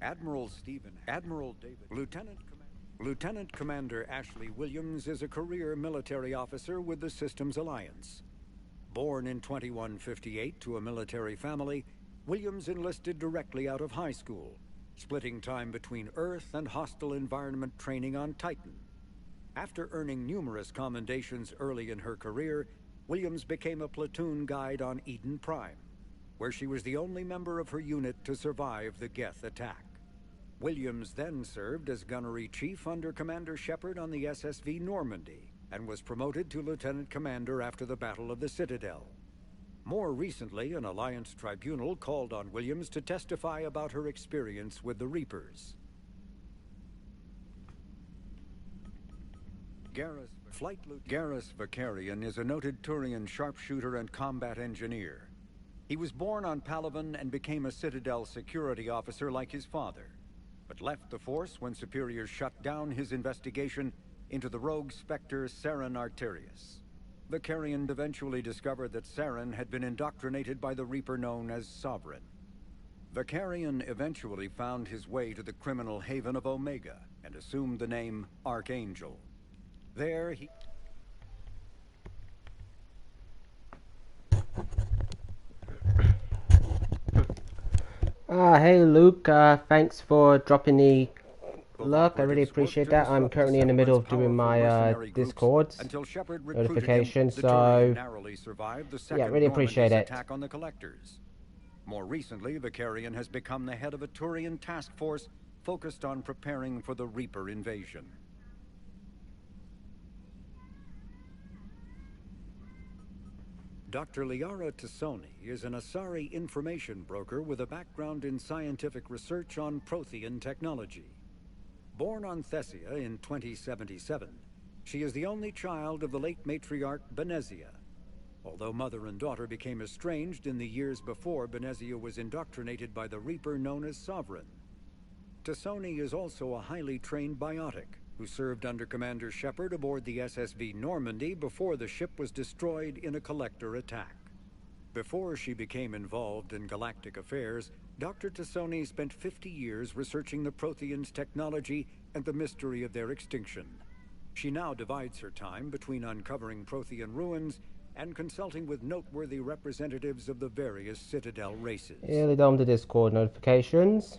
Admiral Stephen, Admiral David, Lieutenant Commander Ashley Williams is a career military officer with the Systems Alliance. Born in 2158 to a military family, Williams enlisted directly out of high school, splitting time between Earth and hostile environment training on Titan. After earning numerous commendations early in her career, Williams became a platoon guide on Eden Prime, where she was the only member of her unit to survive the Geth attack. Williams then served as gunnery chief under Commander Shepard on the SSV Normandy, and was promoted to lieutenant commander after the Battle of the Citadel. More recently, an Alliance tribunal called on Williams to testify about her experience with the Reapers. Garrus Vakarian is a noted Turian sharpshooter and combat engineer. He was born on Palaven and became a Citadel security officer like his father, but left the Force when superiors shut down his investigation into the rogue Spectre Saren Arterius. Vakarian eventually discovered that Saren had been indoctrinated by the Reaper known as Sovereign. Vakarian eventually found his way to the criminal haven of Omega and assumed the name Archangel. There he... Hey Luke, thanks for dropping the lurk. I really appreciate that. I'm currently in the middle of doing my Discord notification, so yeah, really appreciate it. More recently, Vakarian has become the head of a Turian task force focused on preparing for the Reaper invasion. Dr. Liara Tassoni is an Asari information broker with a background in scientific research on Prothean technology. Born on Thessia in 2077, she is the only child of the late matriarch Benezia. Although mother and daughter became estranged in the years before Benezia was indoctrinated by the Reaper known as Sovereign. Tassoni is also a highly trained biotic who served under Commander Shepard aboard the SSV Normandy before the ship was destroyed in a collector attack. Before she became involved in galactic affairs, Dr. Tassoni spent 50 years researching the Protheans' technology and the mystery of their extinction. She now divides her time between uncovering Prothean ruins and consulting with noteworthy representatives of the various Citadel races. Nearly done the Discord notifications.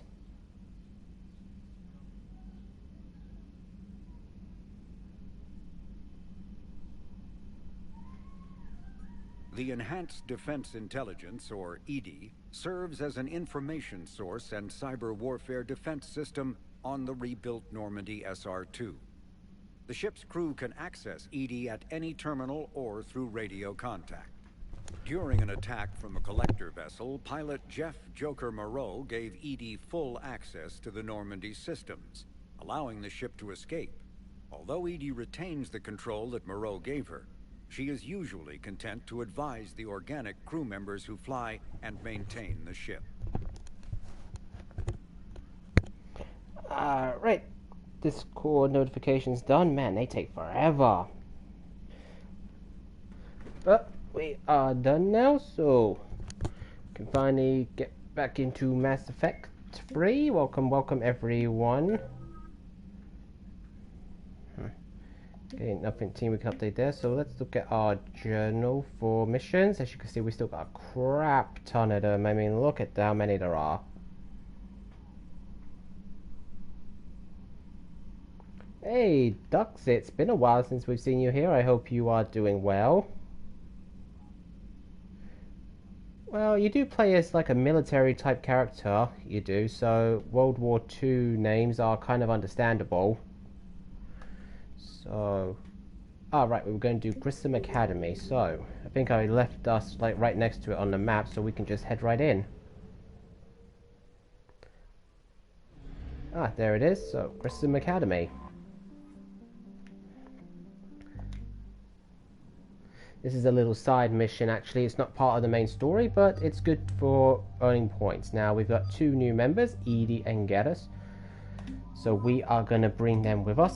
The Enhanced Defense Intelligence, or EDI, serves as an information source and cyber warfare defense system on the rebuilt Normandy SR-2. The ship's crew can access EDI at any terminal or through radio contact. During an attack from a collector vessel, pilot Jeff Joker Moreau gave EDI full access to the Normandy systems, allowing the ship to escape. Although EDI retains the control that Moreau gave her, she is usually content to advise the organic crew members who fly and maintain the ship. Right. Discord notifications done. Man, they take forever. But we are done now, so can finally get back into Mass Effect 3. Welcome everyone. Okay, nothing team we can update there, so let's look at our journal for missions. As you can see, we still got a crap ton of them. I mean, look at how many there are. Hey, Dux, it's been a while since we've seen you here. I hope you are doing well. Well, you do play as like a military type character, you do, so World War II names are kind of understandable. So, right, we were going to do Grissom Academy, so I think I left us like right next to it on the map, so we can just head right in. There it is, so Grissom Academy. This is a little side mission actually, it's not part of the main story, but it's good for earning points. Now we've got two new members, Edie and Garrus, so we are going to bring them with us.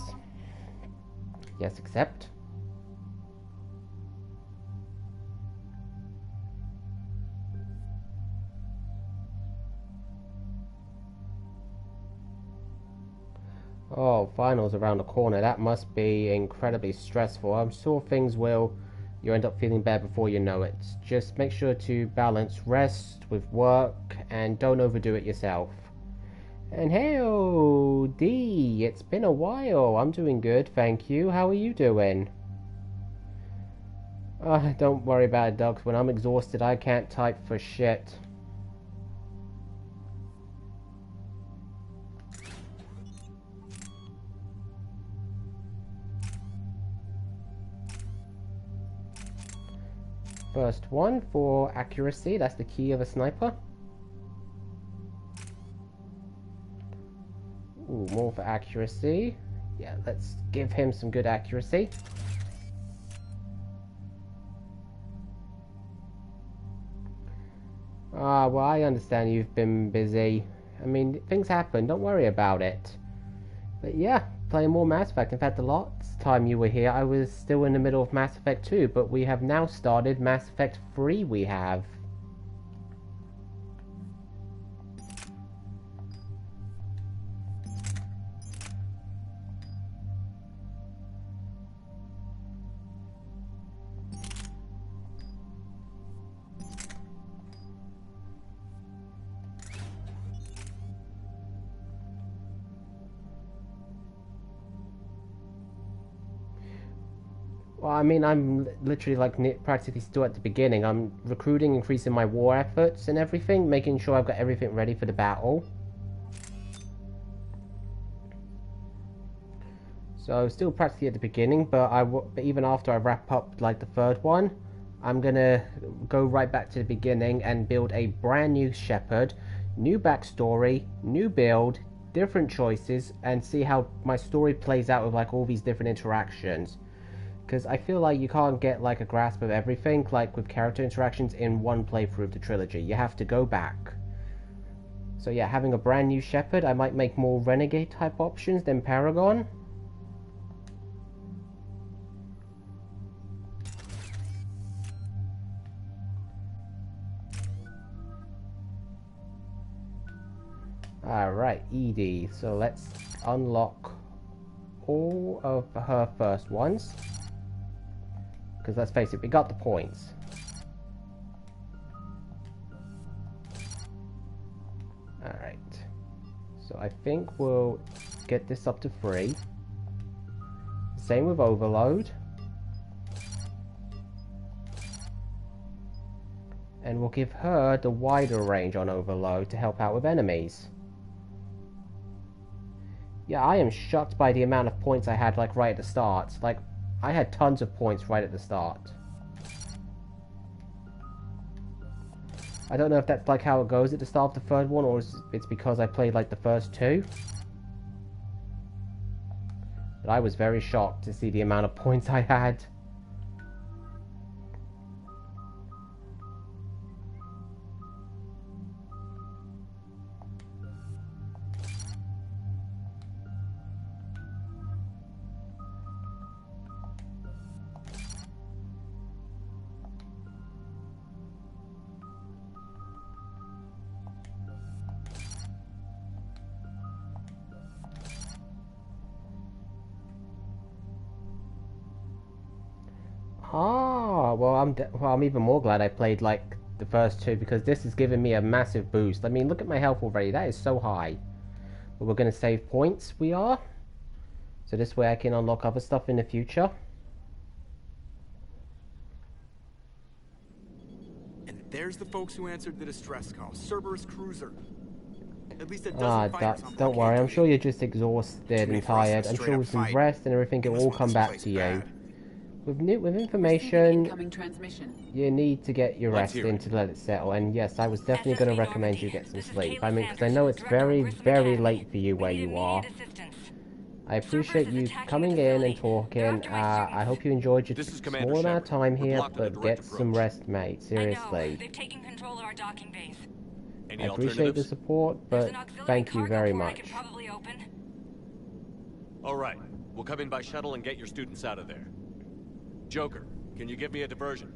Yes, accept. Oh, finals around the corner. That must be incredibly stressful. I'm sure things will. You end up feeling better before you know it. Just make sure to balance rest with work and don't overdo it yourself. And hey, D, it's been a while. I'm doing good, thank you. How are you doing? Don't worry about it, Doug. When I'm exhausted, I can't type for shit. First one for accuracy. That's the key of a sniper. Ooh, more for accuracy. Yeah, let's give him some good accuracy. Well, I understand you've been busy. I mean, things happen, don't worry about it. But yeah, playing more Mass Effect. In fact, the last time you were here, I was still in the middle of Mass Effect 2, but we have now started Mass Effect 3 we have. Well, I mean, I'm literally like practically still at the beginning. I'm recruiting, increasing my war efforts and everything, making sure I've got everything ready for the battle. So still practically at the beginning, but but even after I wrap up like the third one, I'm gonna go right back to the beginning and build a brand new Shepherd, new backstory, new build, different choices, and see how my story plays out with like all these different interactions. Because I feel like you can't get like a grasp of everything like with character interactions in one playthrough of the trilogy. You have to go back. So yeah, having a brand new Shepherd, I might make more Renegade type options than Paragon. Alright, ED. So let's unlock all of her first ones. Because let's face it, we got the points. Alright. So I think we'll get this up to 3. Same with Overload. And we'll give her the wider range on Overload to help out with enemies. Yeah, I am shocked by the amount of points I had like right at the start. Like, I had tons of points right at the start. I don't know if that's like how it goes at the start of the third one, or it's because I played like the first 2. But I was very shocked to see the amount of points I had. Well, I'm even more glad I played like the first 2 because this has given me a massive boost. I mean, look at my health already. That is so high. But we're going to save points. We are. So this way I can unlock other stuff in the future. And there's the folks who answered the distress call. Cerberus Cruiser. At least a dozen fighters on don't worry. I'm sure you're just exhausted and tired. I'm sure with some rest and everything, it will all come back to you. With information, you need to get your rest in to let it settle. And yes, I was definitely going to recommend you get some sleep. I mean, because I know it's very, very late for you where you are. I appreciate you coming in and talking. I hope you enjoyed your small amount of time here, but get some rest, mate. Seriously. They've taken control of our docking base. I appreciate the support, but thank you very much. All right, we'll come in by shuttle and get your students out of there. Joker, can you give me a diversion?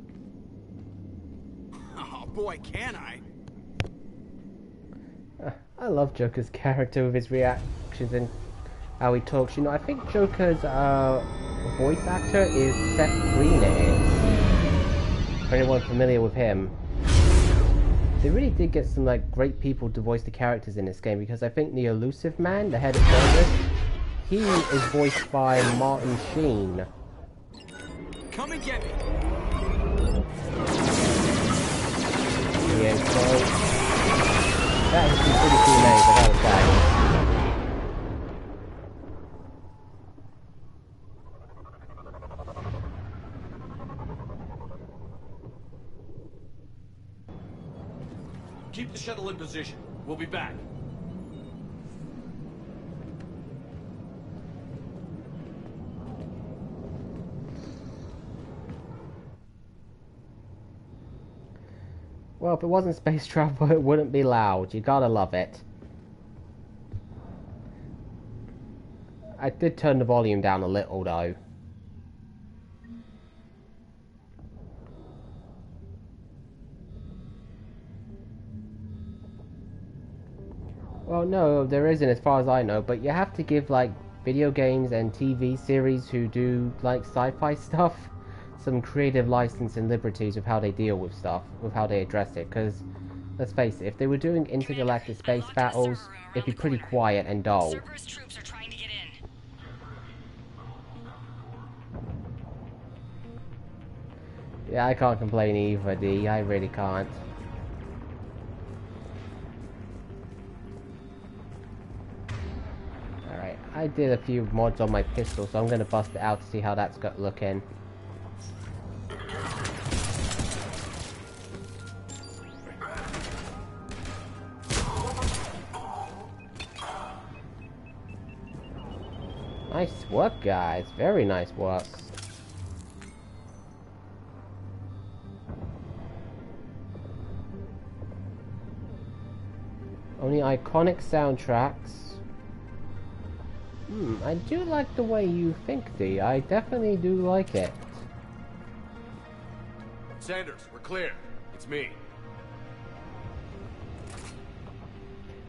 Oh boy, can I! I love Joker's character with his reactions and how he talks. You know, I think Joker's voice actor is Seth Green. For anyone familiar with him, they really did get some like great people to voice the characters in this game, because I think the Elusive Man, the head of Cerberus, he is voiced by Martin Sheen. Come and get me. Yeah, so that is some pretty cool names, I gotta say. Keep the shuttle in position. We'll be back. Well, if it wasn't space travel, it wouldn't be loud. You gotta love it. I did turn the volume down a little, though. Well, no, there isn't as far as I know, but you have to give, like, video games and TV series who do, like, sci-fi stuff some creative license and liberties with how they deal with stuff, with how they address it, because, let's face it, if they were doing intergalactic space battles, it'd be pretty quiet and dull. Cerberus troops are trying to get in. Yeah, I can't complain either, D. I really can't. Alright, I did a few mods on my pistol, so I'm going to bust it out to see how that's got looking. Nice work, guys. Very nice work. Only iconic soundtracks. I do like the way you think, D. I definitely do like it. Sanders, we're clear. It's me.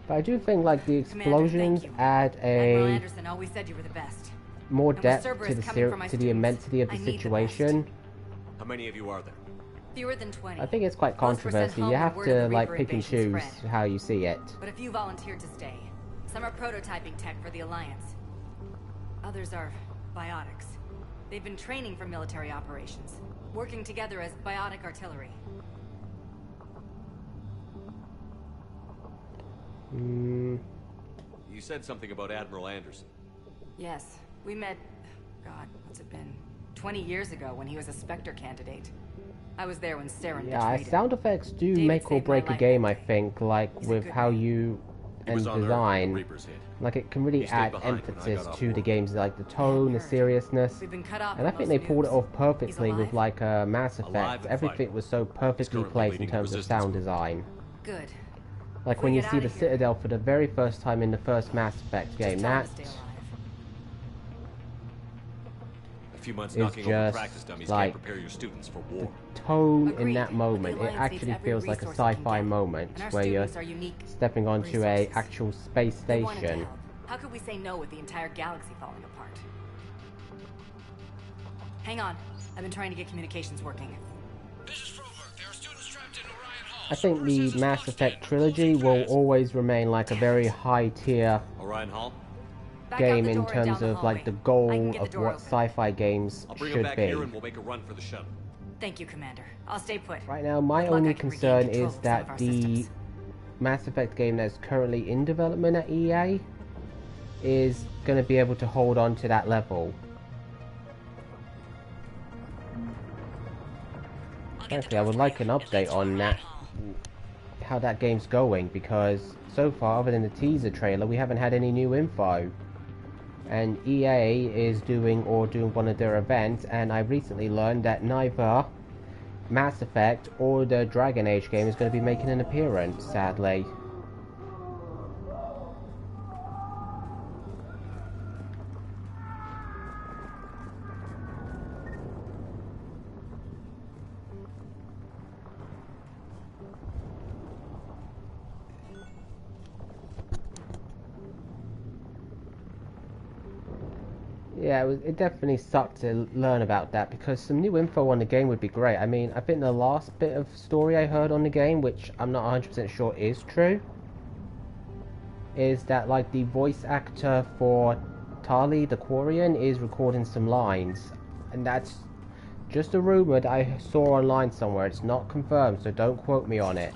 But I do think, like, the explosions add Admiral a Anderson always said you were the best. more And with depth Cerberus to the coming for my to the students, immensity of the I need the situation. How many of you are there? Fewer than 20. I think it's quite Most were sent controversial. home You when have word of to, the like, Reaper pick and invasion choose spread. how you see it. But a few volunteered to stay. Some are prototyping tech for the Alliance. Others are biotics. They've been training for military operations, working together as biotic artillery. You said something about Admiral Anderson. Yes, we met, God, what's it been? 20 years ago when he was a Spectre candidate. I was there when Saren Yeah, betrayed him. sound effects do David make or saved my break a life game, that I day. think, like He's a with good how man. you He and was on Earth when the design. Reapers hit. Like, it can really He stayed add behind when I emphasis got off to the board. games, like the tone, the heard. seriousness. We've been cut off And I from think most they pulled it news. off perfectly He's with, alive? like, Mass Alive Effect. and Everything fighting. was so perfectly currently placed in leading the terms of resistance sound group. design. Good. Like If when we you get see outta the here, Citadel for the very first time in the first Mass Effect game, just tell him that to stay alive. A few months It's knocking over just practice dummies like can't prepare your students for war. tone in Agreed, that but the moment, it Alliance needs actually every feels like a resource it can sci-fi get, moment and our where you're students are unique stepping onto a resources. actual space They wanted to station. help. How could we say no with the entire galaxy falling apart? Hang on. I've been trying to get communications working. I think the Mass Effect trilogy will always remain like a very high tier Orion Hall? Back out game the in door and down terms the of like hallway. the I can goal get the of door what open. sci-fi games I'll bring should him back be. here and we'll make a run for the shuttle. Thank you, Commander. I'll stay put. Right now, my Good luck, only I can regain concern control is of some that of our the systems. Mass Effect game that's currently in development at EA is going to be able to hold on to that level. Frankly, I would like an update on that, how that game's going, because so far, other than the teaser trailer, we haven't had any new info. And EA is doing one of their events, and I recently learned that neither Mass Effect or the Dragon Age game is going to be making an appearance, sadly. Yeah, it definitely sucked to learn about that, because some new info on the game would be great. I mean, I think the last bit of story I heard on the game, which I'm not 100% sure is true, is that like the voice actor for Tali the Quarian is recording some lines, and that's just a rumor that I saw online somewhere. It's not confirmed, so don't quote me on it.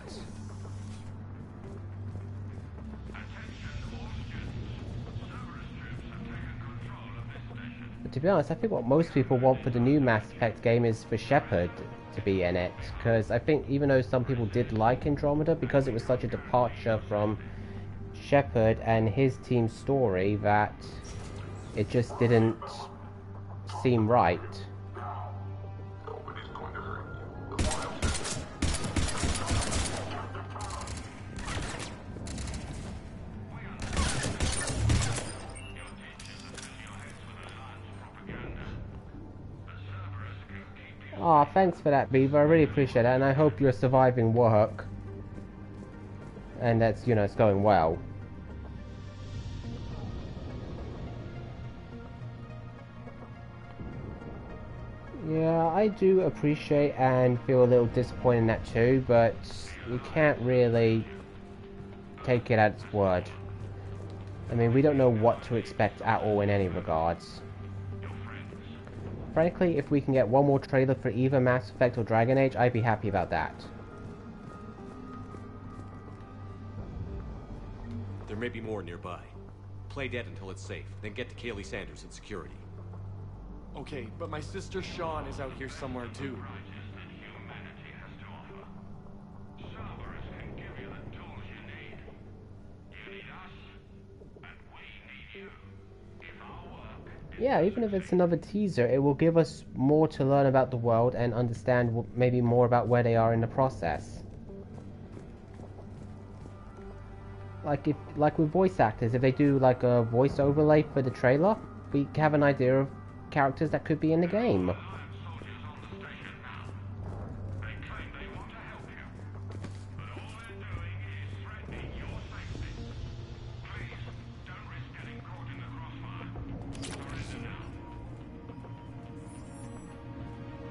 But to be honest, I think what most people want for the new Mass Effect game is for Shepard to be in it, because I think even though some people did like Andromeda because it was such a departure from Shepard and his team's story, that it just didn't seem right. Aw, thanks for that, Beaver. I really appreciate that, and I hope you're surviving work. And that's, you know, it's going well. Yeah, I do appreciate and feel a little disappointed in that too, but you can't really take it at its word. I mean, we don't know what to expect at all in any regards. Frankly, if we can get one more trailer for either Mass Effect or Dragon Age, I'd be happy about that. There may be more nearby. Play dead until it's safe, then get to Kaylee Sanders in security. Okay, but my sister Sean is out here somewhere too. Yeah, even if it's another teaser, it will give us more to learn about the world and understand maybe more about where they are in the process. Like with voice actors, if they do like a voice overlay for the trailer, we have an idea of characters that could be in the game.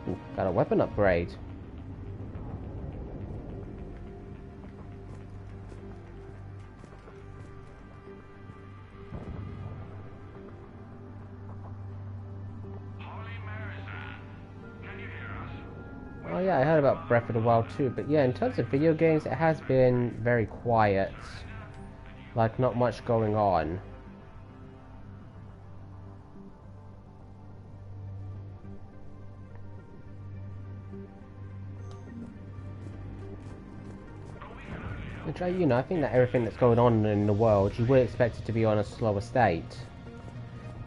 Ooh, got a weapon upgrade. Oh yeah, I heard about Breath of the Wild too, but yeah, in terms of video games, it has been very quiet. Like, not much going on. Which, you know, I think that everything that's going on in the world, you would expect it to be on a slower state.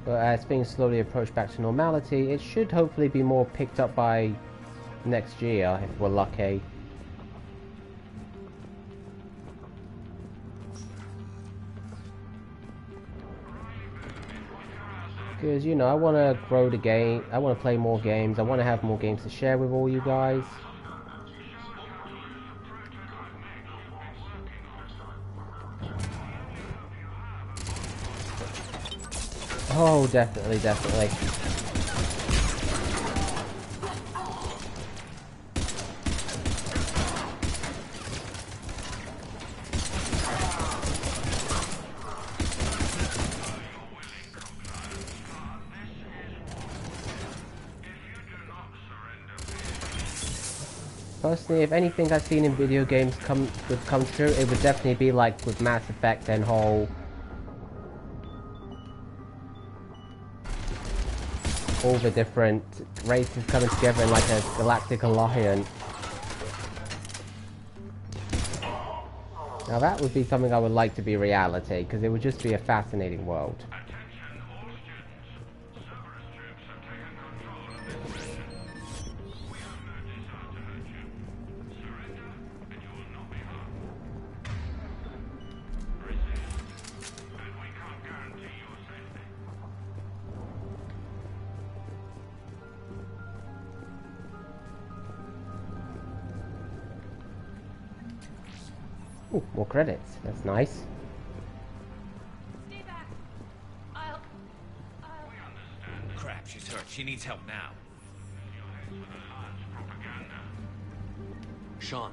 But as things slowly approach back to normality, it should hopefully be more picked up by next year, if we're lucky. Because, you know, I want to grow the game, I want to play more games, I want to have more games to share with all you guys. Oh, definitely, definitely. Personally, if anything I've seen in video games would come true, it would definitely be like with Mass Effect and all the different races coming together in like a galactic alliance. Now that would be something I would like to be reality, because it would just be a fascinating world. Ooh, more credits. That's nice. Stay back. I'll... She needs help now. Sean,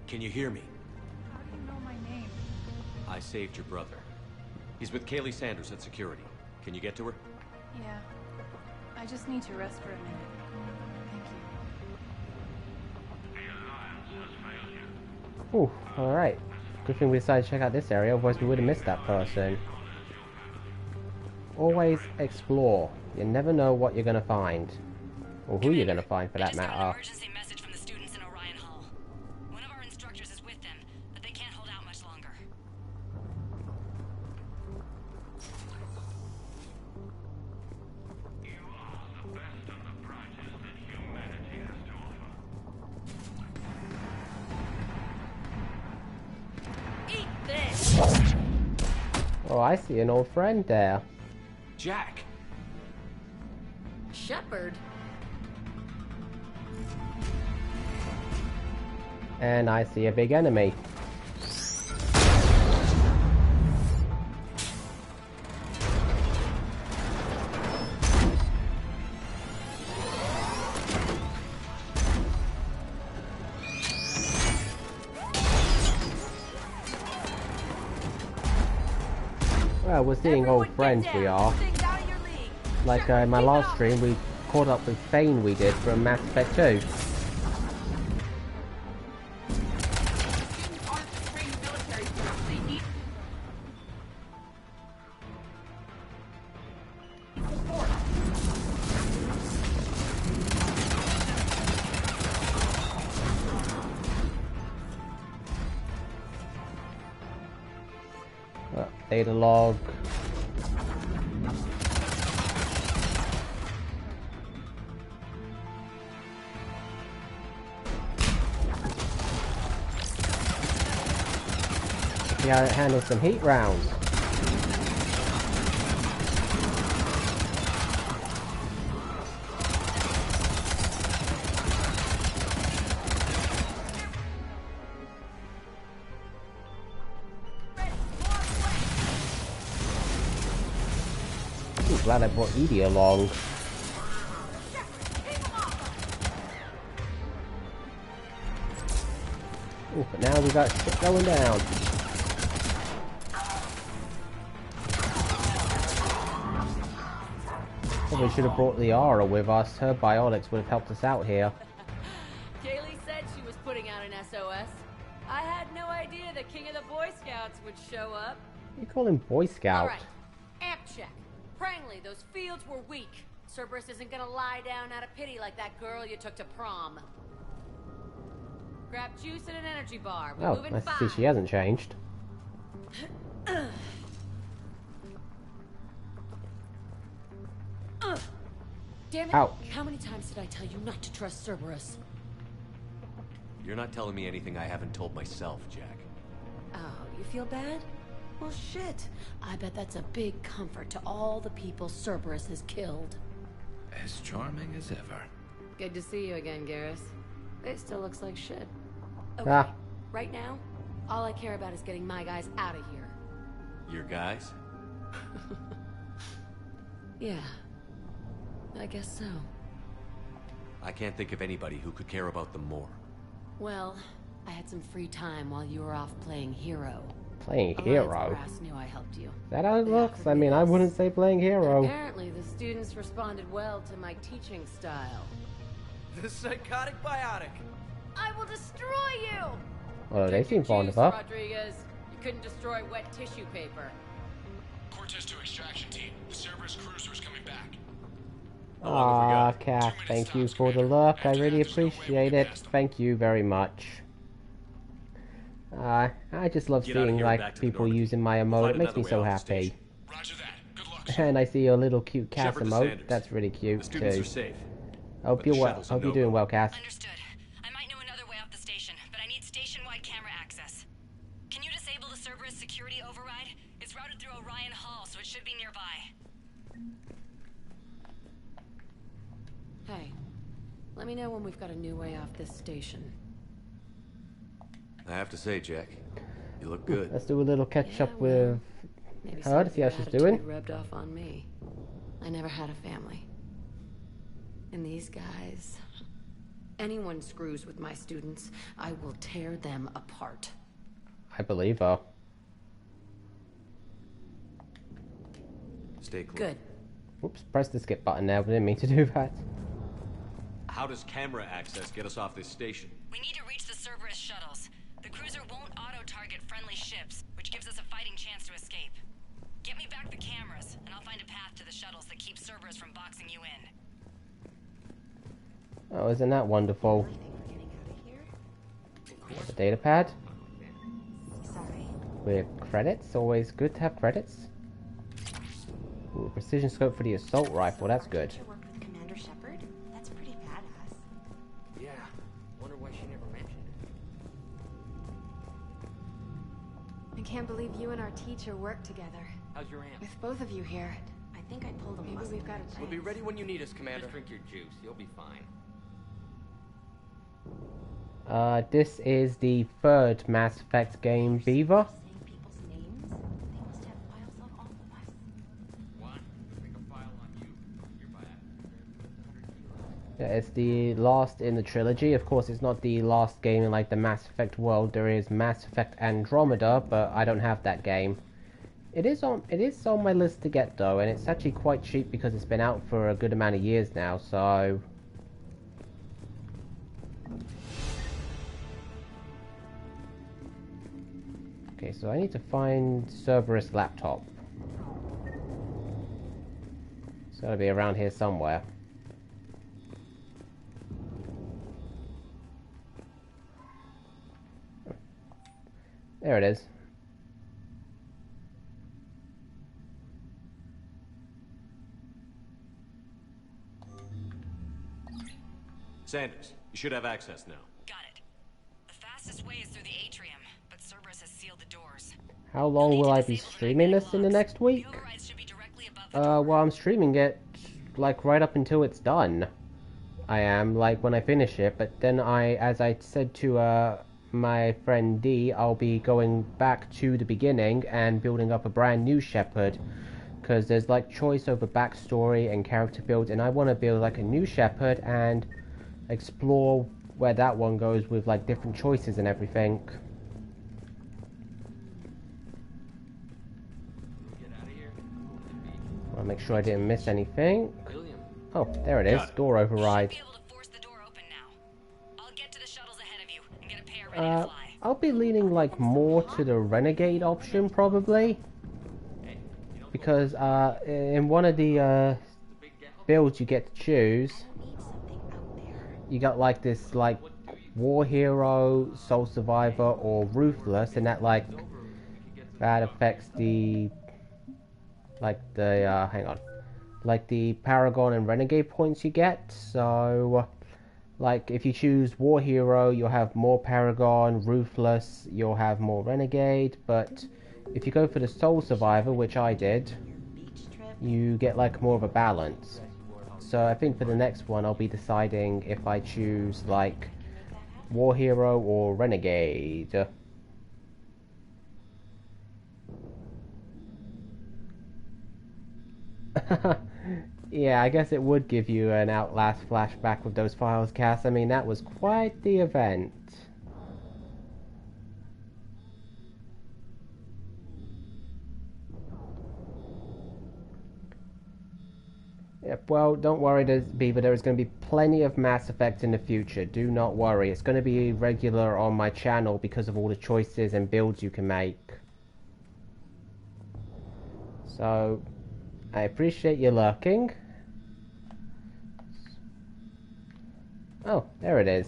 can you hear me? How do you know my name? I saved your brother. He's with Kaylee Sanders at security. Can you get to her? Yeah. I just need to rest for a minute. Thank you. Ooh, alright. Good thing we decided to check out this area, otherwise we would have missed that person. Always explore. You never know what you're gonna find. Or who you're gonna find, for that matter. Emergency message from the students in Orion Hall. One of our instructors is with them, but they can't hold out much longer. You are the best and the brightest that humanity has to offer. Eat this! Oh, I see an old friend there. Jack! Shepard. And I see a big enemy. Well, we're seeing old friends, we are. Like in my last stream, we caught up with Thane we did from Mass Effect 2. Data log. See how it handles some heat rounds. Glad I brought Edie along. Ooh, but now we got shit going down. Probably should have brought Liara with us. Her biotics would have helped us out here. Kaylee said she was putting out an SOS. I had no idea the king of the Boy Scouts would show up. You call him Boy Scout? All right, amp check. Prangley, those fields were weak. Cerberus isn't gonna lie down out of pity like that girl you took to prom. Grab juice and an energy bar. We're moving nice fast. to see she hasn't changed. Damn it! Ouch. How many times did I tell you not to trust Cerberus? You're not telling me anything I haven't told myself, Jack. Oh, you feel bad? Well, shit. I bet that's a big comfort to all the people Cerberus has killed. As charming as ever. Good to see you again, Garrus. It still looks like shit. Okay, Ah. right now, all I care about is getting my guys out of here. Your guys? Yeah. I guess so. I can't think of anybody who could care about them more. Well, I had some free time while you were off playing hero. Playing Alliance hero? Brass knew I helped you. Is that how it They looks? offered I me mean, I this. wouldn't say playing hero. Apparently, the students responded well to my teaching style. The psychotic biotic. I will destroy you! Although they Take your seem fond of juice, her. Rodriguez. You couldn't destroy wet tissue paper. Cortez to extraction team. The Cerberus cruiser is coming back. How long have we Ah, got? Cat, thank you for the lurk. I really appreciate it. Thank you very much. I just love Get out of seeing here and back like to the people Normandy. using my We'll emote. find It makes me another so way off the happy. Roger that. Good luck, sir. And I see your little cute Cass Shepard to emote. Sanders. That's really The cute students too. are safe. Hope but you're the well. shuttle's a Hope you're no-go. doing well, Cass. Understood. I might know another way off the station, but I need station-wide camera access. Can you disable the Cerberus security override? It's routed through Orion Hall, so it should be nearby. Hey, let me know when we've got a new way off this station. I have to say, Jack, you look good. Let's do a little catch up Yeah, with Maybe her some to of see how your she's attitude doing. rubbed off on me. I never had a family. And these guys... Anyone screws with my students, I will tear them apart. I believe her. Stay close. Good. Oops, press the skip button there, but I didn't mean to do that. How does camera access get us off this station? We need to reach the Cerberus shuttles. The cruiser won't auto-target friendly ships, which gives us a fighting chance to escape. Get me back the cameras, and I'll find a path to the shuttles that keep Cerberus from boxing you in. Oh, isn't that wonderful? The data pad. With credits, always good to have credits. Ooh, precision scope for the assault rifle, that's good. Work with Commander Shepard? That's pretty badass. Yeah. Wonder why she never mentioned it. I can't believe you and our teacher work together. How's your aunt? With both of you here. I think I pulled a Maybe muscle. we've got a chance. We'll be ready when you need us, Commander. Just drink your juice. You'll be fine. This is the third Mass Effect game, Beaver. Saying people's names? They must have files of all of us. What? Make a file on you. You're by Yeah, it's the last in the trilogy. Of course, it's not the last game in like the Mass Effect world. There is Mass Effect Andromeda, but I don't have that game. It is on my list to get though, and it's actually quite cheap because it's been out for a good amount of years now. So. Okay, so I need to find Cerberus laptop. It's gotta be around here somewhere. There it is. Sanders, you should have access now. Got it. The fastest way is through the atrium, but Cerberus has sealed the doors. How long will I be streaming this in the next week? The overrides should be directly above the door. Well, I'm streaming it, like, right up until it's done. I am, like, when I finish it, but then as I said to, my friend D, I'll be going back to the beginning and building up a brand new Shepard. Because there's, like, choice over backstory and character build, and I want to build, like, a new Shepard and explore where that one goes with, like, different choices and everything. I want to make sure I didn't miss anything. Oh, there it is. Door override. I'll be leaning like more to the Renegade option probably, because in one of the builds you get to choose, you got like this like War Hero, Soul Survivor, or Ruthless, and that affects the hang on, like the Paragon and Renegade points you get. So like if you choose War Hero, you'll have more Paragon. Ruthless, you'll have more Renegade. But if you go for the Soul Survivor, which I did, you get like more of a balance. So I think for the next one I'll be deciding if I choose like War Hero or Renegade. Yeah, I guess it would give you an Outlast flashback with those files, Cass. I mean, that was quite the event. Yep, well, don't worry, Beaver, there is going to be plenty of Mass Effect in the future. Do not worry. It's going to be regular on my channel because of all the choices and builds you can make. So, I appreciate you lurking. Oh, there it is.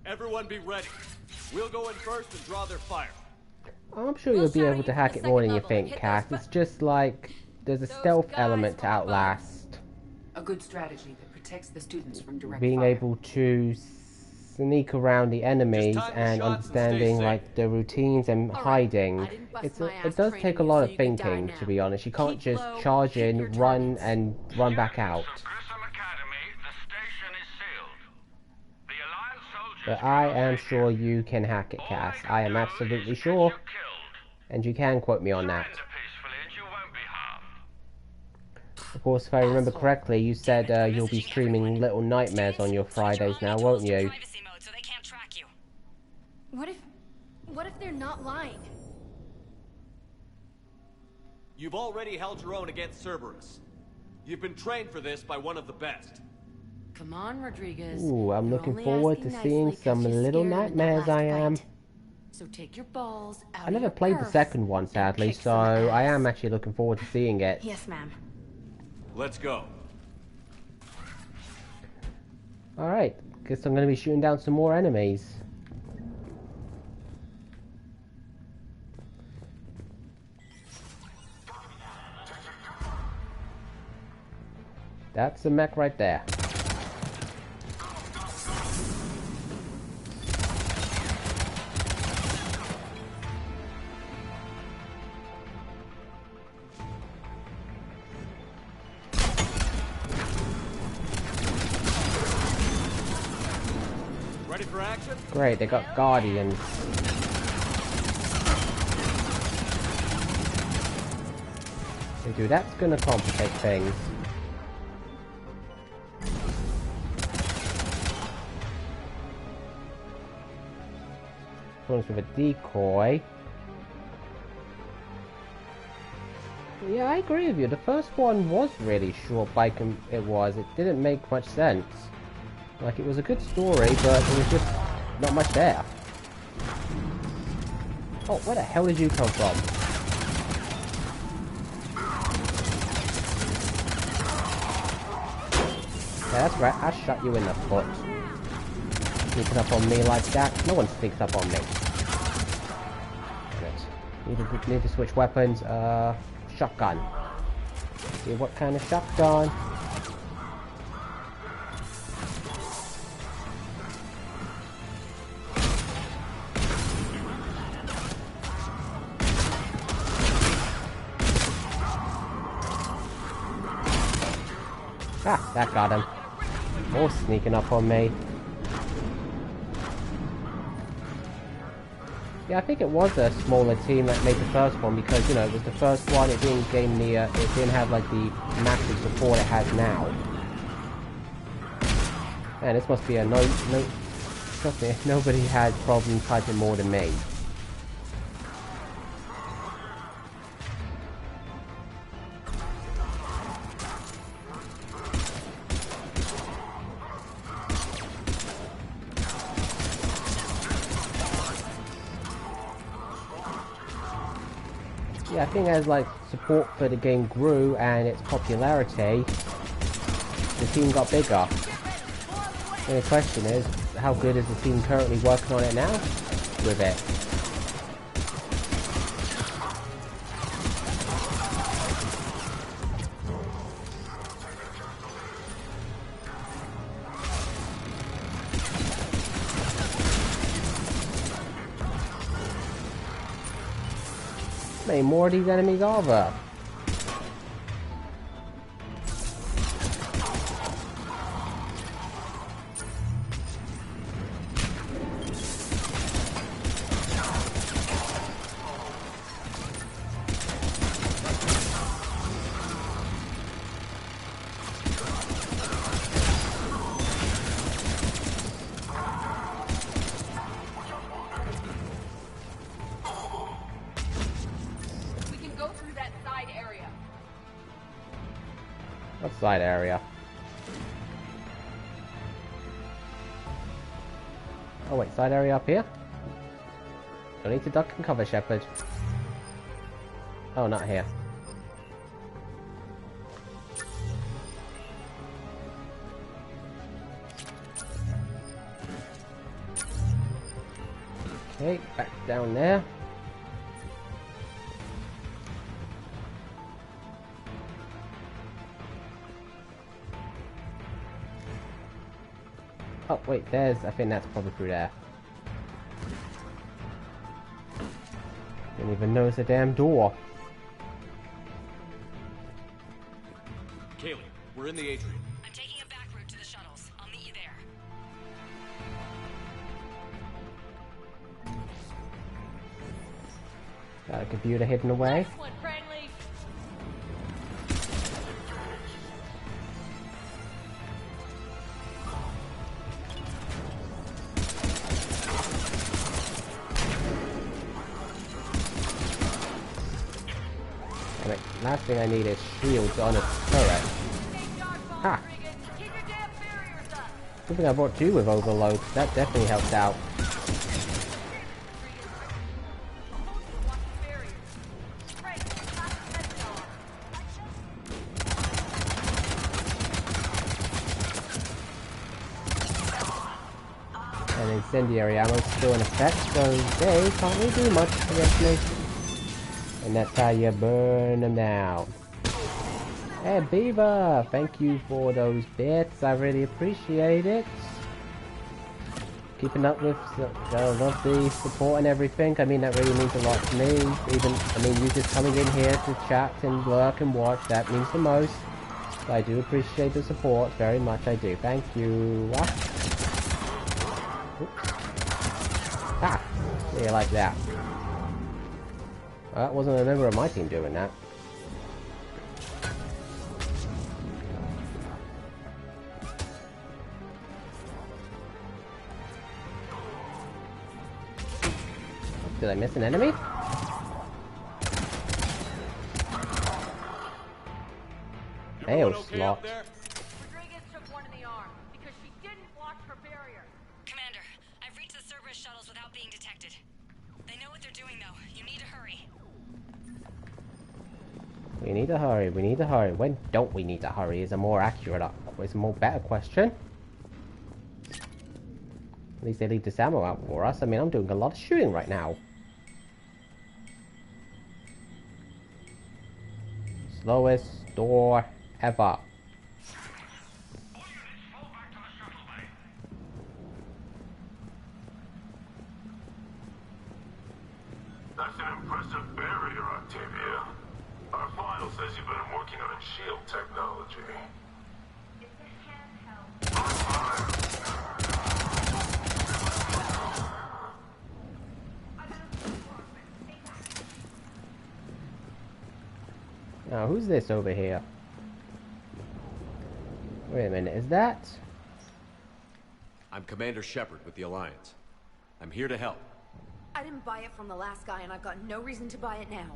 Everyone be ready. We'll go in first and draw their fire. I'm sure you'll be able to hack it more than you think, Cass. It's just like there's a stealth element to Outlast. A good strategy that protects the students from direct Being fire. able to sneak around the enemies and understanding like the routines and hiding. It does take a lot of thinking, to be honest. You can't just charge in, run, and run back out. Academy, the station is sealed. The Alliance soldiers But I am sure you can hack it, Cass. I am absolutely sure. And you can quote me on that. Of course, if I remember correctly, you said you'll be streaming Little Nightmares on your Fridays now, won't you? What if they're not lying? You've already held your own against Cerberus. You've been trained for this by one of the best. Come on, Rodriguez. Ooh, I'm You're looking only forward asking to seeing nicely 'cause some you're Little scared in that Nightmares, last I am. fight. So take your balls out I of never your played the purse second one, and sadly, kick so some I am ass. actually looking forward to seeing it. Yes, ma'am. Let's go. Alright, guess I'm going to be shooting down some more enemies. That's a mech right there. Ready for action? Great, they got Guardians. So dude, that's gonna complicate things. Clones with a decoy. Yeah, I agree with you. The first one was really short by it didn't make much sense. Like, it was a good story, but it was just not much there. Oh, where the hell did you come from? Yeah, that's right. I shot you in the foot. Sneaking up on me like that. No one sneaks up on me. Need to switch weapons. Shotgun. See what kind of shotgun. Ah, that got him. More sneaking up on me. Yeah, I think it was a smaller team that made the first one because, you know, it was the first one. It didn't gain the, it didn't have like the massive support it has now. Man, this must be a trust me, nobody had problems typing more than me. Yeah, I think as like support for the game grew and its popularity, the team got bigger. And the question is, how good is the team currently working on it now with it? How many more of these enemies are there? What side area? Oh wait, side area up here? Don't need to duck and cover, Shepard. Oh, not here. Okay, back down there. Oh wait, I think that's probably through there. Didn't even notice a damn door. Kaylee, we're in the atrium. I'm taking a back route to the shuttles. I'll meet you there. Got a computer hidden away. Nice one, Prangley. Alright, last thing I need is shields on a turret. Ha! Good thing I brought two with overload. That definitely helped out. And incendiary ammo is still in effect, so they can't really do much against me. And that's how you burn them down. Hey Beaver, thank you for those bits, I really appreciate it. Keeping up with love the support and everything, I mean that really means a lot to me. Even, I mean you just coming in here to chat and lurk and watch, that means the most. So I do appreciate the support, very much I do, thank you. Oops. Ah, yeah, like that. Well, that wasn't a member of my team doing that. Did I miss an enemy? Mail slot. Rodriguez took one in the arm because she didn't watch her barrier. Commander, I've reached the Cerberus shuttles without being detected. They know what they're doing, though. You need to hurry. We need to hurry, we need to hurry. When don't we need to hurry is a more accurate, is a more better question. At least they leave this ammo out for us. I mean, I'm doing a lot of shooting right now. Slowest door ever. That's an impressive barrier, Octavia. Our file says you've been working on shield technology. It's a handheld. Now, who's this over here? Wait a minute, is that? I'm Commander Shepard with the Alliance. I'm here to help. I didn't buy it from the last guy, and I've got no reason to buy it now.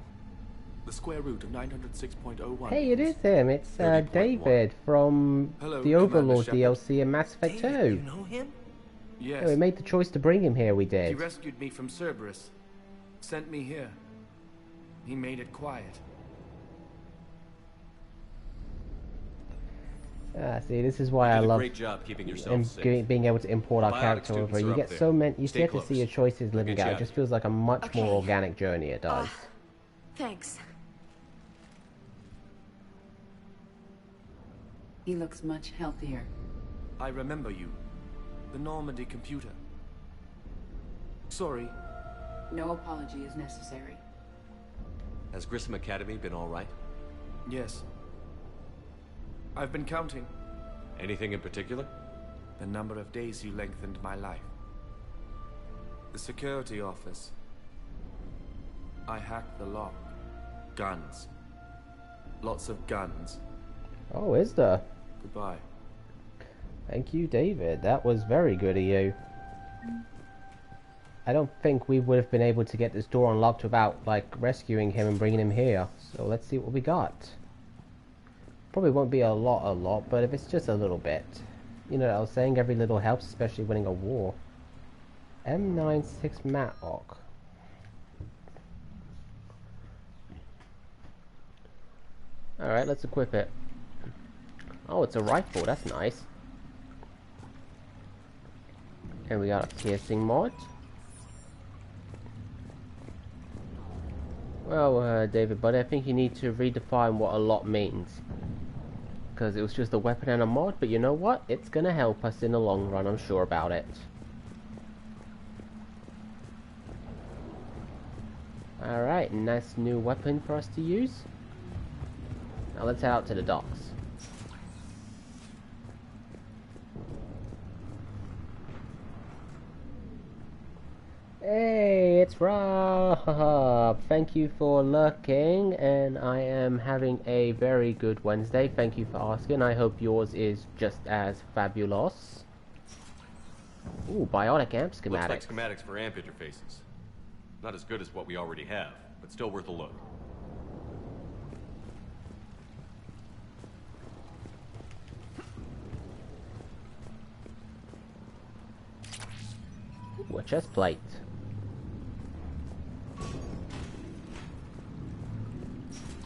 The square root of 906.01. Hey, it is him. It's David from the Overlord DLC in Mass Effect 2. You know him? Yes. Yeah, we made the choice to bring him here, we did. He rescued me from Cerberus. Sent me here. He made it quiet. See, this is why I love great job keeping yourself safe. Being able to import our character over. You get so many, you get to see your choices living out. It just feels like a much more organic journey. It does. Thanks. He looks much healthier. I remember you. The Normandy computer. Sorry. No apology is necessary. Has Grissom Academy been all right? Yes. I've been counting. Anything in particular? The number of days you lengthened my life. The security office. I hacked the lock. Guns. Lots of guns. Oh, is there? Goodbye. Thank you, David. That was very good of you. I don't think we would have been able to get this door unlocked without, like, rescuing him and bringing him here. So let's see what we got. Probably won't be a lot, but if it's just a little bit. You know what I was saying, every little helps, especially winning a war. M96 Matlock. Alright, let's equip it. Oh, it's a rifle, that's nice. And we got a piercing mod. Well, David, buddy, I think you need to redefine what a lot means. Because it was just a weapon and a mod, but you know what? It's gonna help us in the long run, I'm sure about it. Alright, nice new weapon for us to use. Now let's head out to the docks. Hey, it's Rob. Thank you for lurking, and I am having a very good Wednesday. Thank you for asking. I hope yours is just as fabulous. Ooh, bionic amp schematics. Looks like schematics for amp interfaces. Not as good as what we already have, but still worth a look. Ooh, a chest plate.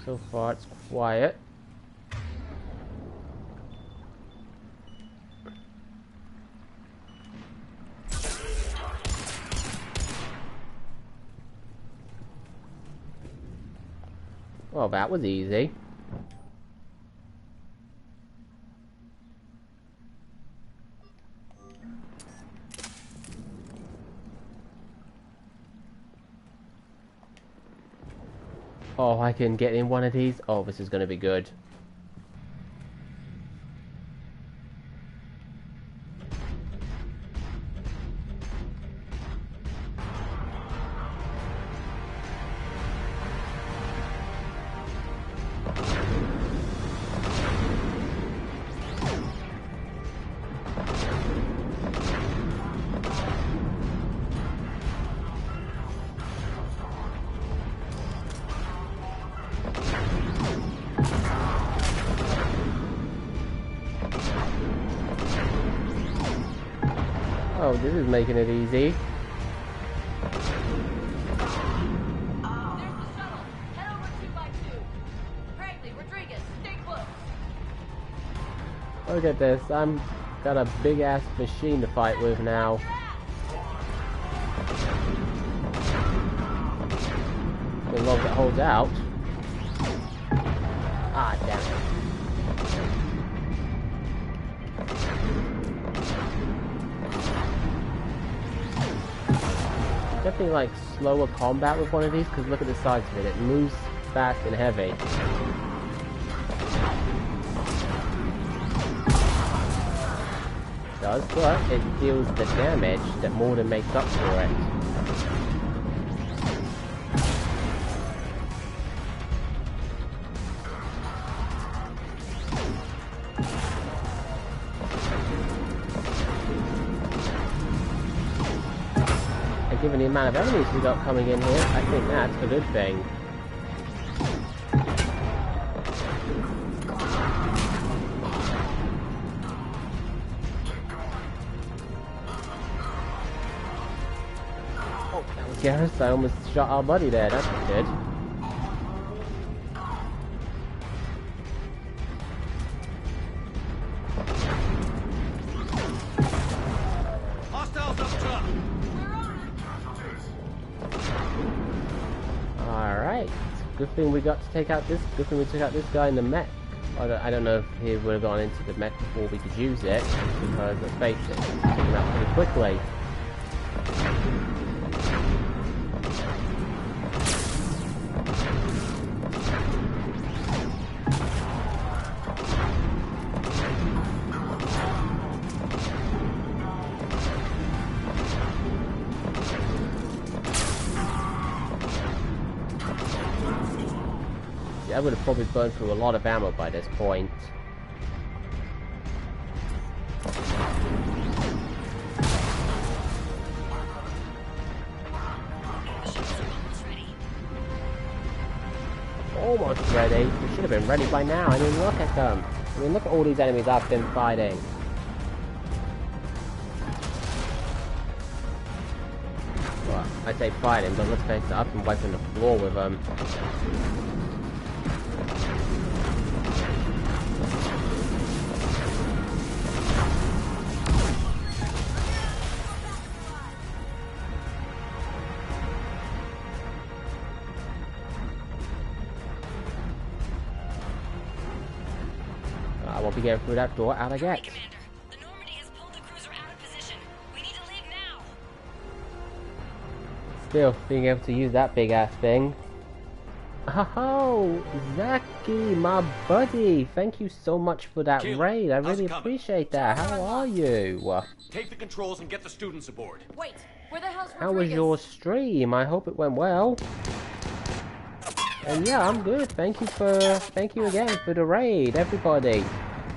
So far it's quiet. Well, that was easy. Oh, I can get in one of these. Oh, this is going to be good. Oh, this is making it easy. Look at this, I'm got a big ass machine to fight with now. The log that holds out. Ah, damn it. Definitely like slower combat with one of these, because look at the size of it. It moves fast and heavy. It does, but it deals the damage that more than makes up for it. Given the amount of enemies we got coming in here, I think that's a good thing. Oh, that was Garrus. I almost shot our buddy there. That's good. Hostiles up top. Alright, good thing we got to take out this. Good thing we took out this guy in the mech. I don't know if he would have gone into the mech before we could use it, because let's face it, it came out pretty quickly. I would have probably burned through a lot of ammo by this point. Almost ready. We should have been ready by now. I mean, look at them. I mean, look at all these enemies I've been fighting. Well, I say fighting, but let's face it, I've been wiping the floor with them. I won't be going through that door out I get. Commander, the Normandy has pulled the cruiser out of position. We need to leave now. Still, being able to use that big ass thing. Oh, Zaki, my buddy, thank you so much for that raid. I really appreciate that. How are you? Take the controls and get the students aboard. Wait, Where the hell's How was your stream? I hope it went well. And yeah, I'm good. Thank you again for the raid, everybody.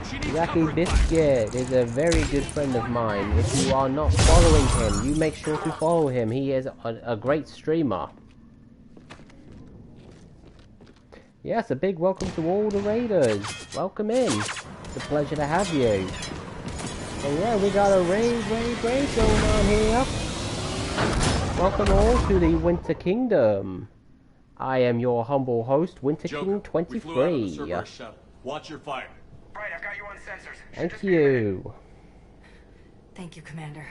Zacky Biscuit is a very good friend of mine. If you are not following him, you make sure to follow him. He is a great streamer. Yes, a big welcome to all the raiders. Welcome in. It's a pleasure to have you. So yeah, we got a raid going on here. Welcome all to the Winter Kingdom. I am your humble host, Winter King 23. Watch your fire. Right, I've got you on sensors. Thank you. Thank you, Commander.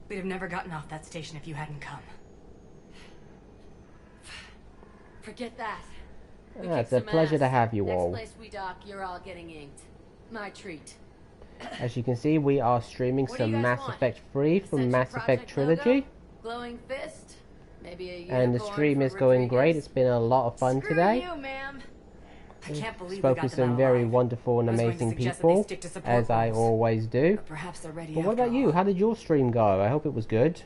We'd have never gotten off that station if you hadn't come. Forget that. It's a pleasure to have you all. Next place we dock, you're all getting inked. My treat. As you can see, we are streaming some Mass Effect 3 from Mass Effect Trilogy. Glowing fist. Maybe a and the stream is going great. It's been a lot of fun today. You, ma'am. I can't believe Spoke with some very wonderful and amazing people, as I always do. Perhaps they're ready. But what about you? How did your stream go? I hope it was good.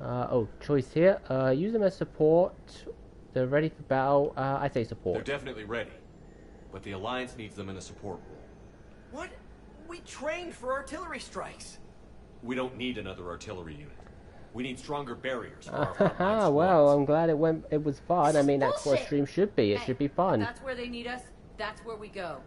Oh, choice here. Use them as support. They're ready for battle. I say support. They're definitely ready, but the Alliance needs them in a support role. What? We trained for artillery strikes. We don't need another artillery unit. We need stronger barriers for our frontline well, I'm glad it was fun. I mean, that's what stream should be. It should be fun. If that's where they need us, that's where we go.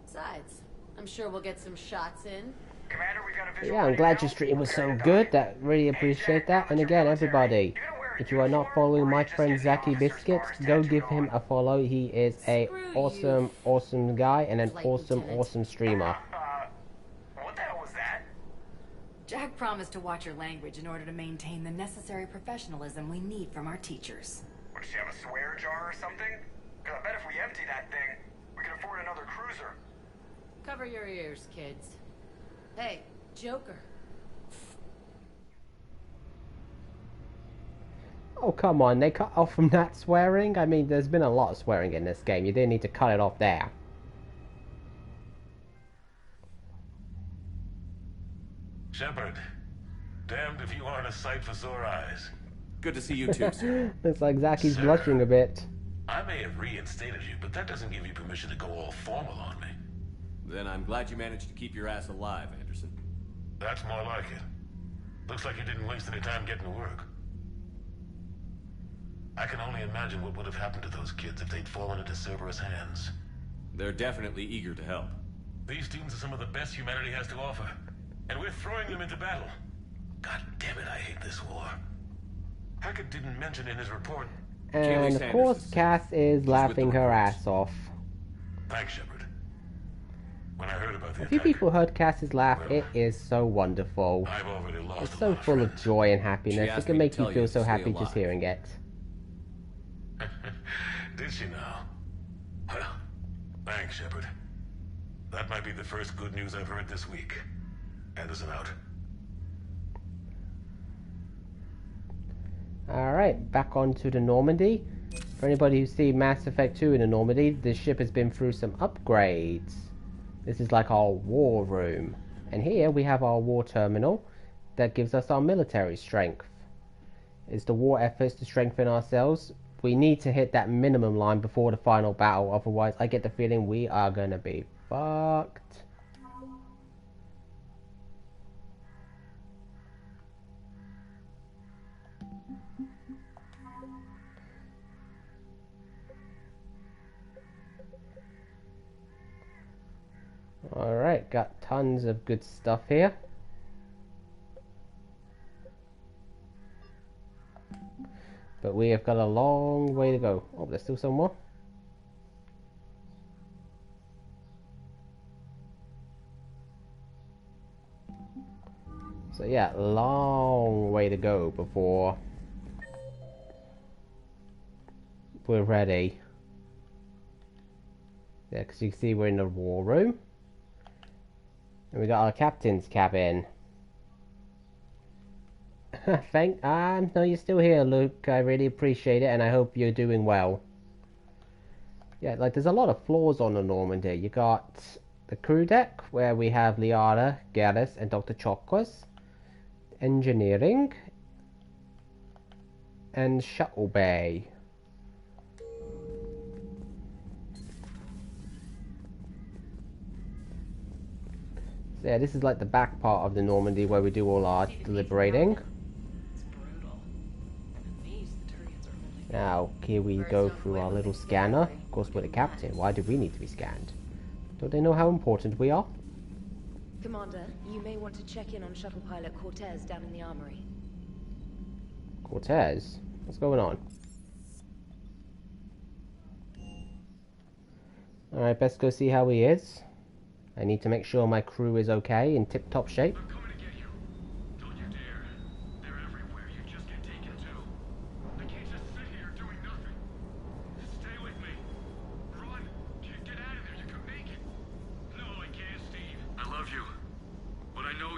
Besides, I'm sure we'll get some shots in. Commander, we got a visual. Yeah, I'm glad your stream was so good. That really appreciate that. And again, everybody, if you are not following my friend Zacky Biscuits, go give him a follow. He is a awesome guy and an awesome streamer. What the hell was that? Jack promised to watch your language in order to maintain the necessary professionalism we need from our teachers. Would she have a swear jar or something? Because I bet if we empty that thing, we can afford another cruiser. Cover your ears, kids. Hey, Joker. Oh, come on. They cut off from that swearing? I mean, there's been a lot of swearing in this game. You didn't need to cut it off there. Shepard, damned if you aren't a sight for sore eyes. Good to see you too, sir. Looks like Zacky's blushing a bit. I may have reinstated you, but that doesn't give you permission to go all formal on me. Then I'm glad you managed to keep your ass alive, Anderson. That's more like it. Looks like you didn't waste any time getting to work. I can only imagine what would have happened to those kids if they'd fallen into Cerberus' hands. They're definitely eager to help. These students are some of the best humanity has to offer, and we're throwing them into battle. God damn it, I hate this war. Hackett didn't mention in his report. And of course, Cass is laughing her ass off. Thanks, Shepard. When I heard about the A few people heard Cass's laugh. It is so wonderful. I've already lost It's so full of joy and happiness. It can make you feel so happy just hearing it. Did she now? Well, thanks, Shepard. That might be the first good news I've heard this week. Anderson out. Alright, back onto the Normandy. For anybody who's seen Mass Effect 2 in the Normandy, the ship has been through some upgrades. This is like our war room. And here we have our war terminal that gives us our military strength. It's the war efforts to strengthen ourselves. We need to hit that minimum line before the final battle, otherwise I get the feeling we are gonna be fucked. Alright, got tons of good stuff here. But we have got a long way to go. Oh, there's still some more. So yeah, long way to go before we're ready. Yeah, because you can see we're in the war room. And we got our captain's cabin. No, you're still here, Luke. I really appreciate it, and I hope you're doing well. Yeah, like, there's a lot of floors on the Normandy. You got the crew deck, where we have Liara, Garrus, and Dr. Chokwas. Engineering. And Shuttle Bay. So yeah, this is like the back part of the Normandy where we do all our deliberating. Now, here we go through our little scanner. Of course, we're the captain. Why do we need to be scanned? Don't they know how important we are? Commander, you may want to check in on shuttle pilot Cortez down in the armory. Cortez? What's going on? Alright, best go see how he is. I need to make sure my crew is okay, in tip-top shape.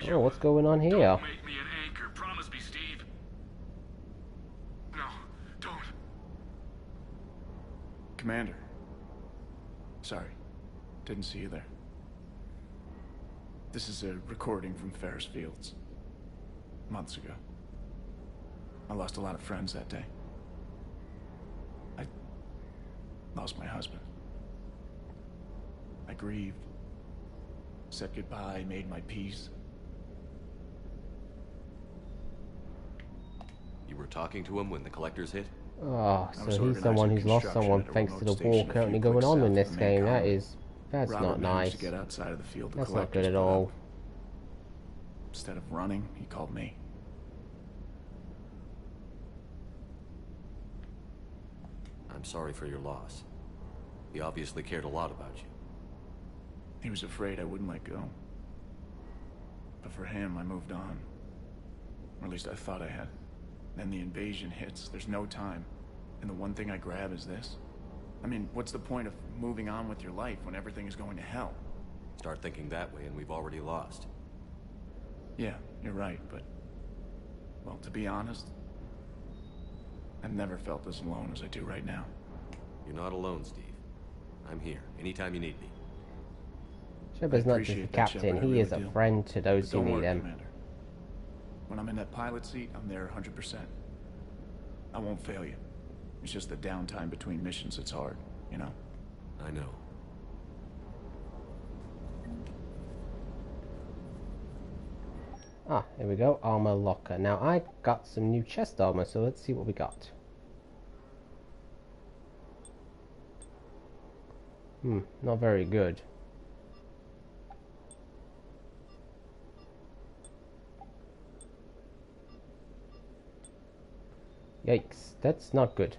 Oh, what's going on here? Don't make me an anchor. Promise me, Steve. No, don't. Commander. Sorry. Didn't see you there. This is a recording from Ferris Fields. Months ago. I lost a lot of friends that day. I lost my husband. I grieved. Said goodbye, made my peace. You were talking to him when the collectors hit? Oh, so he's someone who's lost someone thanks to the war currently going on in this game. That's not nice. That's not good at all. Instead of running, he called me. I'm sorry for your loss. He obviously cared a lot about you. He was afraid I wouldn't let go. But for him, I moved on. Or at least I thought I had. Then the invasion hits, there's no time. And the one thing I grab is this. I mean, what's the point of moving on with your life when everything is going to hell? Start thinking that way and we've already lost. Yeah, you're right, but... well, to be honest, I've never felt as alone as I do right now. You're not alone, Steve. I'm here, anytime you need me. Shepard's not just the captain, he is a friend to those who need him. Commander. When I'm in that pilot seat, I'm there 100%. I won't fail you. It's just the downtime between missions that's hard, you know? I know. Ah, here we go, armor locker. Now I got some new chest armor, so let's see what we got. Not very good. Yikes, that's not good.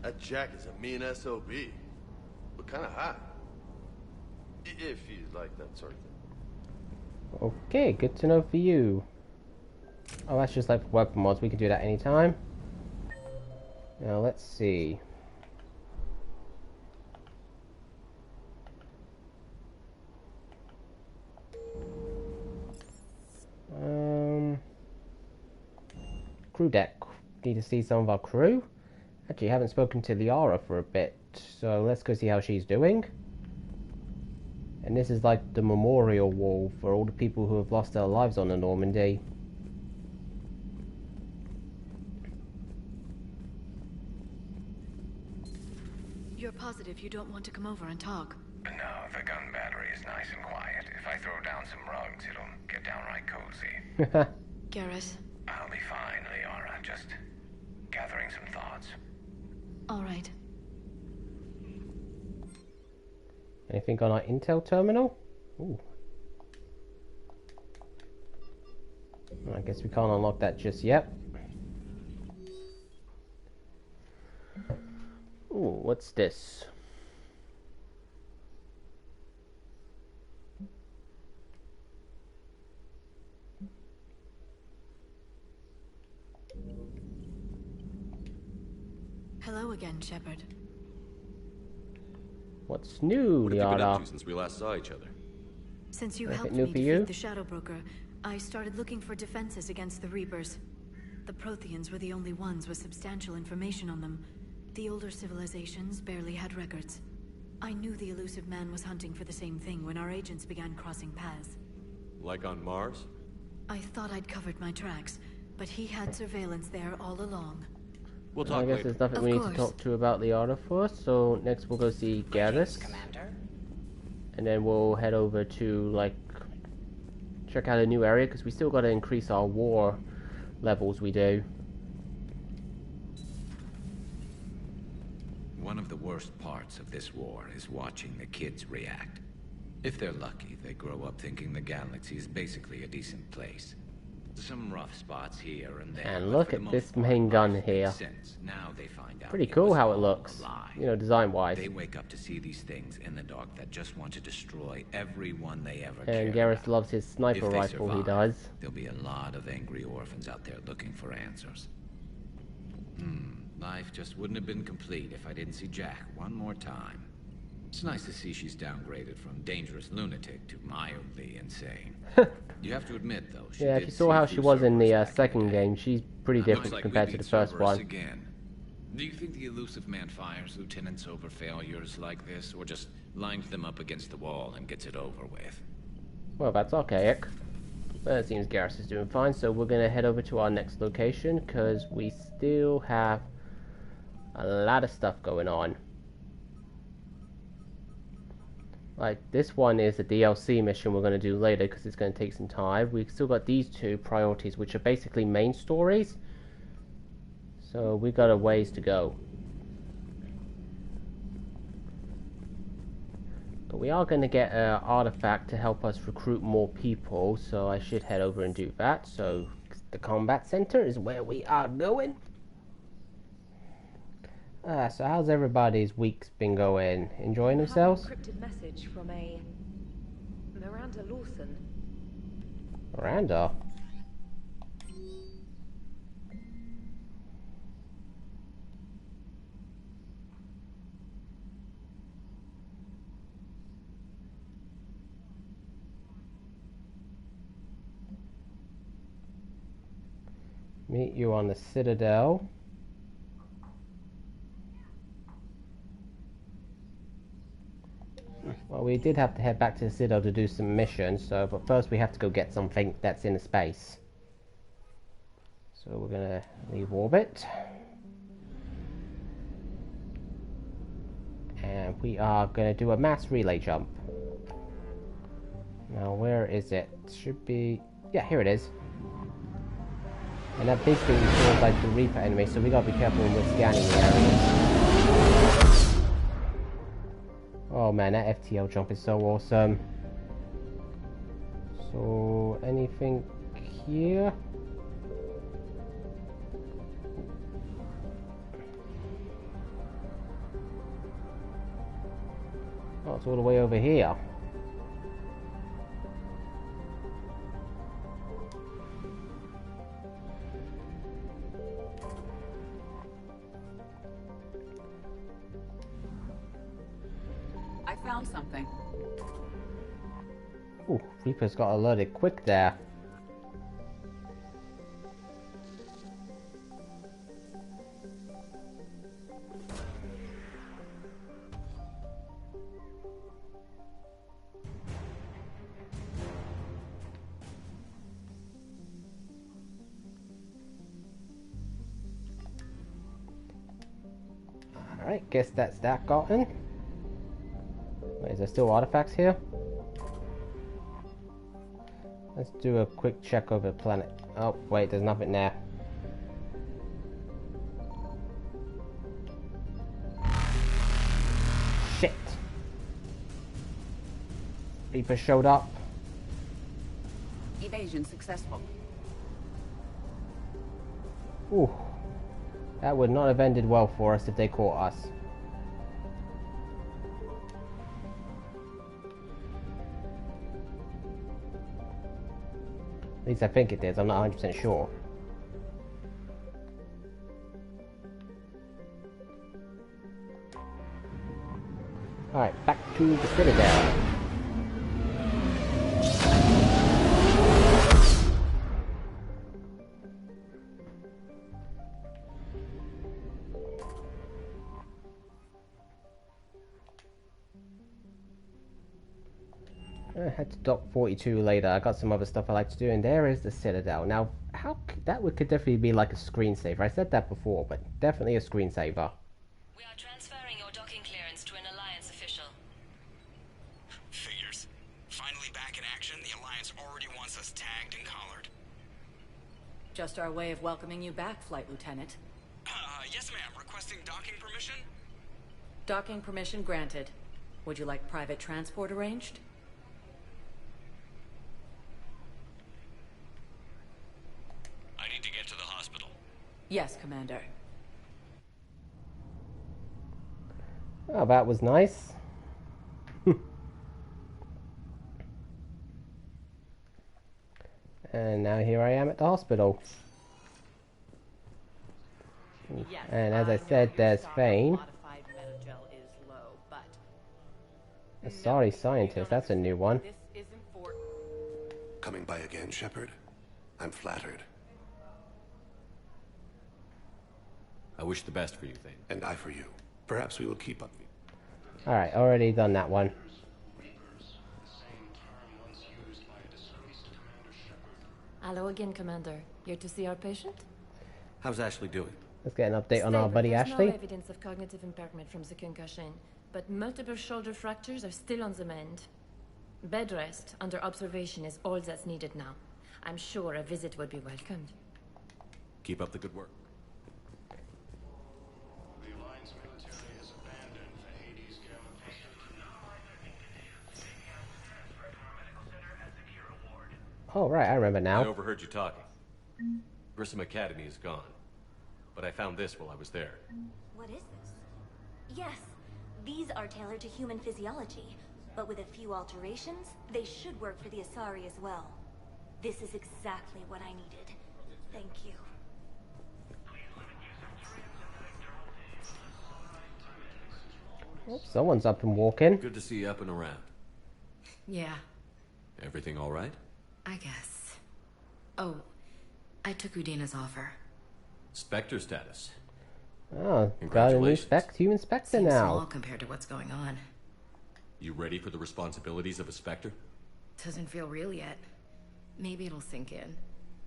That Jack is a mean SOB, but kind of hot. If you like that sort of thing. Okay, good to know for you. Oh, that's just like for weapon mods. We can do that anytime. Now, let's see. Crew deck. Need to see some of our crew. Actually, haven't spoken to Liara for a bit, so let's go see how she's doing. And this is like the memorial wall for all the people who have lost their lives on the Normandy. You're positive you don't want to come over and talk? No, the gun battery is nice and quiet. If I throw down some rugs, it'll get downright cozy. Garrus? I'll be fine, Liara. Just gathering some thoughts. All right. Anything on our intel terminal? Ooh. I guess we can't unlock that just yet. Ooh, what's this? Hello again, Shepard. What's new, What have you been up Liara? to since we last saw each other? Since you Anything helped new me for you? defeat the Shadow Broker, I started looking for defenses against the Reapers. The Protheans were the only ones with substantial information on them. The older civilizations barely had records. I knew the elusive man was hunting for the same thing when our agents began crossing paths. Like on Mars? I thought I'd covered my tracks, but he had surveillance there all along. We'll talk I guess later. there's nothing Of we need course. to talk to about Liara first, so next we'll go see Garrus. And then we'll head over to, like, check out a new area, because we still got to increase our war levels we do. One of the worst parts of this war is watching the kids react. If they're lucky, they grow up thinking the galaxy is basically a decent place. Some rough spots here and there. And look at this main gun here. Now they find out Pretty cool how it looks, you know, design-wise. They wake up to see these things in the dark that just want to destroy everyone they ever And care Garrus loves his sniper If they rifle, he survive, does. There'll be a lot of angry orphans out there looking for answers. Life just wouldn't have been complete if I didn't see Jack one more time. It's nice to see she's downgraded from dangerous lunatic to mildly insane. You have to admit, though, she Yeah, if did you saw see how through she was in the Cerberus second game, she's pretty Looks different like compared we to beat the first Cerberus one. again. Do you think the elusive man fires lieutenants over failures like this, or just lines them up against the wall and gets it over with? Well, that's archaic. But it seems Garrus is doing fine, so we're going to head over to our next location, because we still have a lot of stuff going on. Like, this one is a DLC mission we're going to do later, because it's going to take some time. We've still got these two priorities, which are basically main stories. So we got a ways to go. But we are going to get an artifact to help us recruit more people, so I should head over and do that. So the combat center is where we are going. So how's everybody's weeks been going? Enjoying themselves? I have an encrypted message from a Miranda Lawson. Miranda? Meet you on the Citadel. Well, we did have to head back to the Citadel to do some missions, so but first we have to go get something that's in space. So we're gonna leave orbit. And we are gonna do a mass relay jump. Now where is it? Should be... yeah, here it is. And that big thing feels like the Reaper enemy, so we gotta be careful when we're scanning the areas. Oh man, that FTL jump is so awesome. So, anything here? Oh, it's all the way over here. I found something. Ooh, Reaper's got alerted quick there. Alright, guess that's that gotten. Wait, is there still artifacts here? Let's do a quick check over the planet. Oh, wait, there's nothing there. Shit! Reaper showed up. Evasion successful. Ooh. That would not have ended well for us if they caught us. At least I think it is, I'm not 100% sure. Alright, back to the Citadel. I had to dock 42 later. I got some other stuff I like to do, and there is the Citadel. Now, could definitely be like a screensaver. I said that before, but definitely a screensaver. We are transferring your docking clearance to an Alliance official. Figures. Finally back in action, the Alliance already wants us tagged and collared. Just our way of welcoming you back, Flight Lieutenant. Yes ma'am. Requesting docking permission? Docking permission granted. Would you like private transport arranged? I need to get to the hospital. Yes, Commander. Oh, that was nice. And now here I am at the hospital. Yes, and as I said, there's Fane. A sorry scientist, that's a new one. Coming by again, Shepard? I'm flattered. I wish the best for you, Thane. And I for you. Perhaps we will keep up. Alright, already done that one. Hello again, Commander. Here to see our patient? How's Ashley doing? Let's get an update on our buddy Ashley. No evidence of cognitive impairment from the concussion, but multiple shoulder fractures are still on the mend. Bed rest under observation is all that's needed now. I'm sure a visit would be welcomed. Keep up the good work. The Alliance military has abandoned the Hades Gamma Oh, right, I remember now. I overheard you talking. Grissom Academy is gone. But I found this while I was there. What is this? Yes, these are tailored to human physiology, but with a few alterations, they should work for the Asari as well. This is exactly what I needed. Thank you. Oh, someone's up and walking. Good to see you up and around. Yeah. Everything all right? I guess. Oh, I took Udina's offer. Spectre status. Oh, got a new human Spectre Seems now. small compared to what's going on. You ready for the responsibilities of a Spectre? Doesn't feel real yet. Maybe it'll sink in.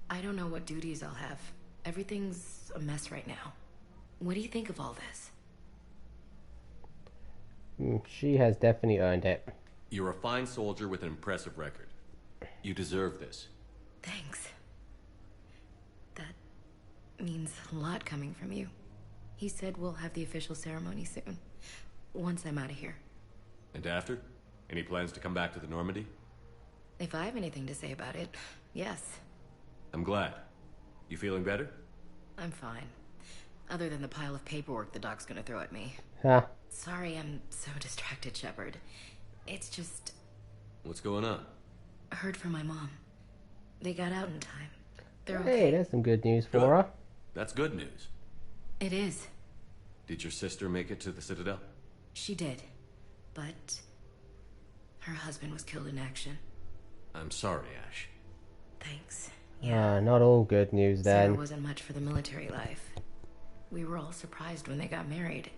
I don't know what duties I'll have. Everything's a mess right now. What do you think of all this? She has definitely earned it. You're a fine soldier with an impressive record. You deserve this. Thanks. That means a lot coming from you. He said we'll have the official ceremony soon. Once I'm out of here. And after? Any plans to come back to the Normandy? If I have anything to say about it, yes. I'm glad. You feeling better? I'm fine. Other than the pile of paperwork the doc's gonna throw at me. Huh. Sorry I'm so distracted, Shepard. It's just... What's going on? I heard from my mom. They got out in time. They're Hey, okay. there's some good news for her. That's good news. It is. Did your sister make it to the Citadel? She did. But... her husband was killed in action. I'm sorry, Ash. Thanks. Not all good news then. Sarah wasn't much for the military life. We were all surprised when they got married.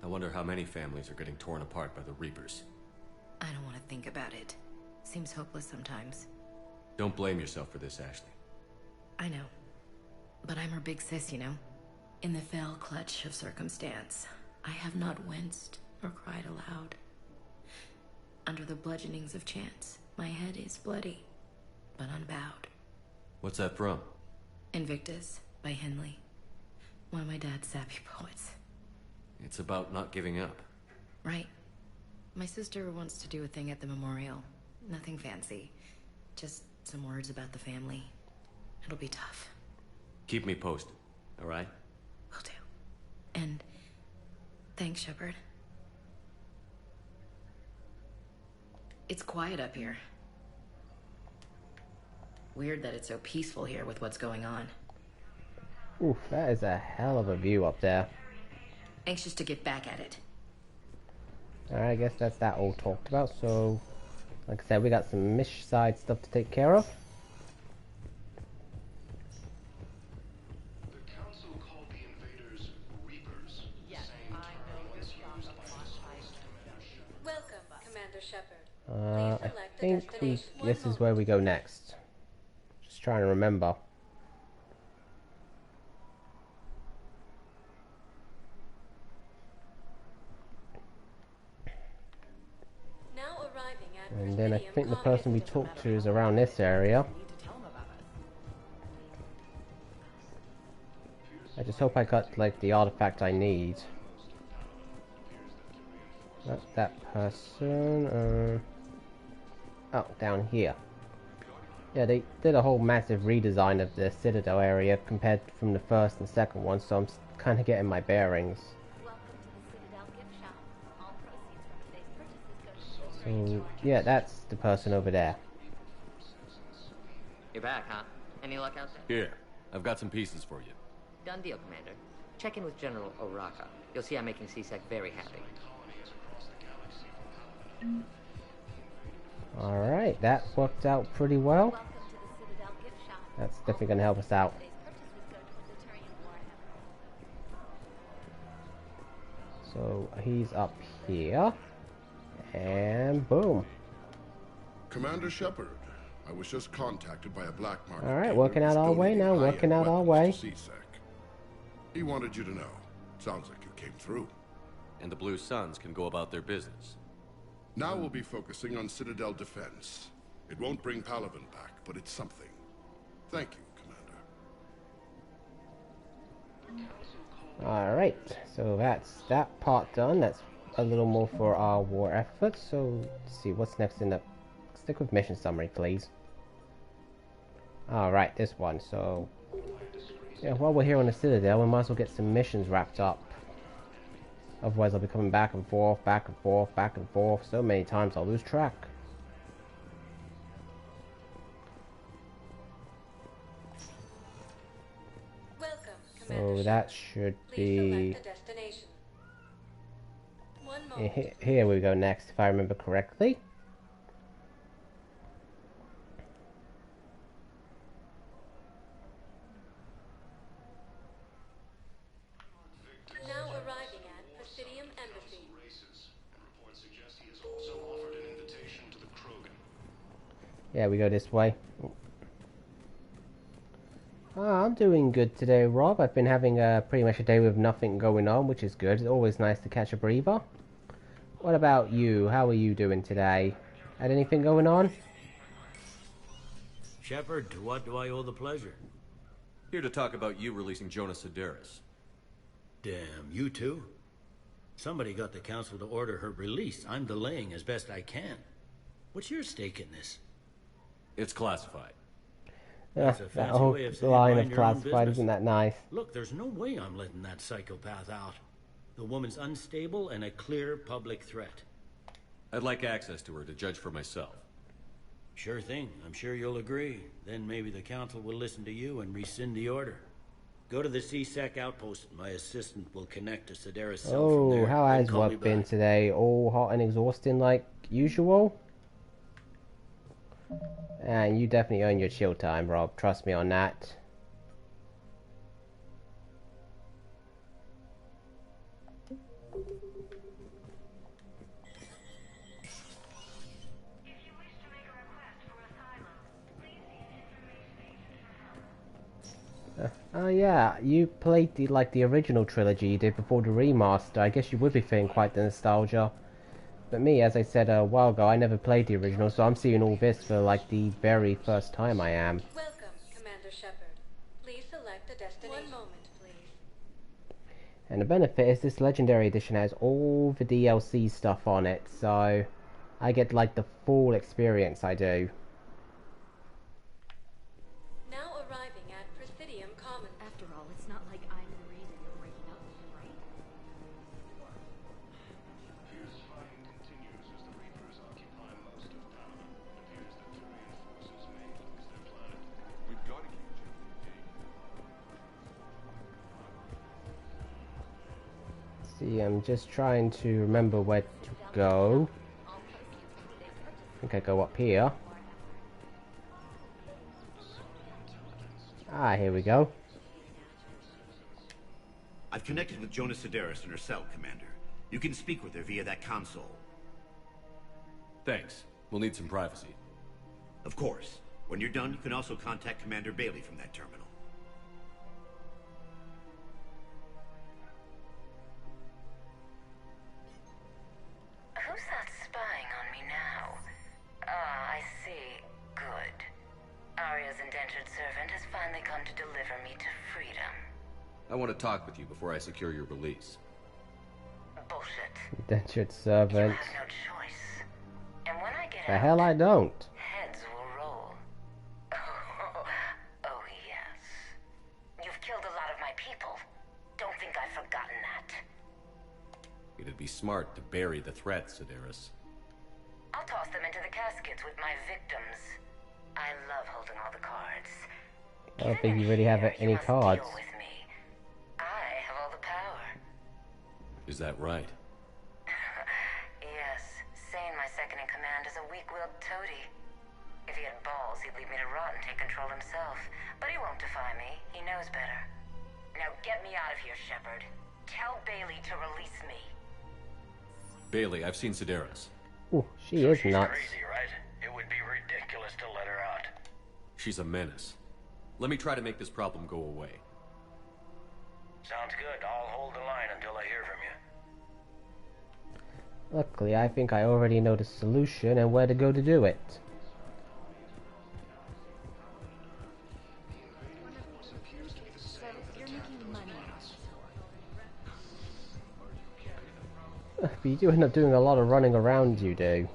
I wonder how many families are getting torn apart by the Reapers. I don't want to think about it. Seems hopeless sometimes. Don't blame yourself for this, Ashley. I know. But I'm her big sis, you know? In the fell clutch of circumstance, I have not winced or cried aloud. Under the bludgeonings of chance, my head is bloody, but unbowed. What's that from? Invictus by Henley. One of my dad's sappy poets. It's about not giving up. Right. My sister wants to do a thing at the memorial. Nothing fancy. Just some words about the family. It'll be tough. Keep me posted, all right? Will do. And thanks, Shepard. It's quiet up here. Weird that it's so peaceful here with what's going on. Oof, that is a hell of a view up there. Anxious to get back at it. Alright, I guess that's that all talked about. So, like I said, we got some Mish side stuff to take care of. The council called the invaders Reapers. Yes, I know this job a lot. Welcome, Commander Shepard. I think this is where we go next. Just trying to remember. And then I think the person we talked to is around this area. I just hope I got like the artifact I need. That's that person. Oh, down here. Yeah, they did a whole massive redesign of the Citadel area compared from the first and second one, so I'm kind of getting my bearings. So, yeah, that's the person over there. You're back, huh? Any luck out there? Here, I've got some pieces for you. Done deal, Commander. Check in with General Oraka. You'll see I'm making C-Sec very happy. Alright, that worked out pretty well. That's definitely going to help us out. So, he's up here. And boom. Commander Shepard, I was just contacted by a black market. Alright, working out our way now, working out our way. He wanted you to know. Sounds like you came through. And the Blue Suns can go about their business. Now we'll be focusing on Citadel defense. It won't bring Palaven back, but it's something. Thank you, Commander. Alright, so that's that part done. That's a little more for our war efforts. So, let's see, what's next in the... Stick with mission summary, please. Alright, this one. So, yeah, while we're here on the Citadel, we might as well get some missions wrapped up. Otherwise, I'll be coming back and forth, back and forth, back and forth. So many times I'll lose track. So that should be... Here we go next, if I remember correctly. Now arriving at Presidium Embassy. Yeah, we go this way. I'm doing good today, Rob. I've been having pretty much a day with nothing going on, which is good. It's always nice to catch a breather. What about you? How are you doing today? Had anything going on? Shepard, to what do I owe the pleasure? Here to talk about you releasing Jonas Sedaris. Damn, you too? Somebody got the council to order her release. I'm delaying as best I can. What's your stake in this? It's classified. That whole line of classified, isn't that nice? Look, there's no way I'm letting that psychopath out. The woman's unstable and a clear public threat. I'd like access to her to judge for myself. Sure thing. I'm sure you'll agree. Then maybe the council will listen to you and rescind the order. Go to the C-Sec outpost. My assistant will connect to Sedaris' cell from there. Oh, how has work been today? All hot and exhausting like usual? And you definitely earn your chill time, Rob. Trust me on that. Oh yeah, you played the original trilogy you did before the remaster. I guess you would be feeling quite the nostalgia. But me, as I said a while ago, I never played the original, so I'm seeing all this for like the very first time I am. Welcome, Commander Shepard. Please select a destination. 1 moment, please. And the benefit is this Legendary Edition has all the DLC stuff on it, so I get like the full experience I do. Now arriving at Presidium Commons. After all, it's not like I'm the reason you're breaking up with him, right? See, I'm just trying to remember where to go. I think I go up here. Ah, here we go. I've connected with Jonah Sedaris in her cell, Commander. You can speak with her via that console. Thanks. We'll need some privacy. Of course. When you're done, you can also contact Commander Bailey from that terminal. Who's that spying on me now? Ah, I see. Good. Arya's indentured servant has finally come to deliver me to freedom. I want to talk with you before I secure your release. Bullshit. Indentured servant. You have no choice. And when I get The out, hell I don't. heads will roll. Oh, yes. You've killed a lot of my people. Don't think I've forgotten that. It'd be smart to bury the threat, Sedaris. I'll toss them into the caskets with my victims. I love holding all the cards. I don't think you really have any cards. Deal with me. I have all the power. Is that right? Yes. Sane, my second in command, is a weak-willed toady. If he had balls, he'd leave me to rot and take control himself. But he won't defy me. He knows better. Now get me out of here, Shepard. Tell Bailey to release me. Bailey, I've seen Sedaris. Ooh, she is nuts. Crazy, right? It would be ridiculous to let her out. She's a menace. Let me try to make this problem go away. Sounds good. I'll hold the line until I hear from you. Luckily, I think I already know the solution and where to go to do it. But you do end up doing a lot of running around, you do.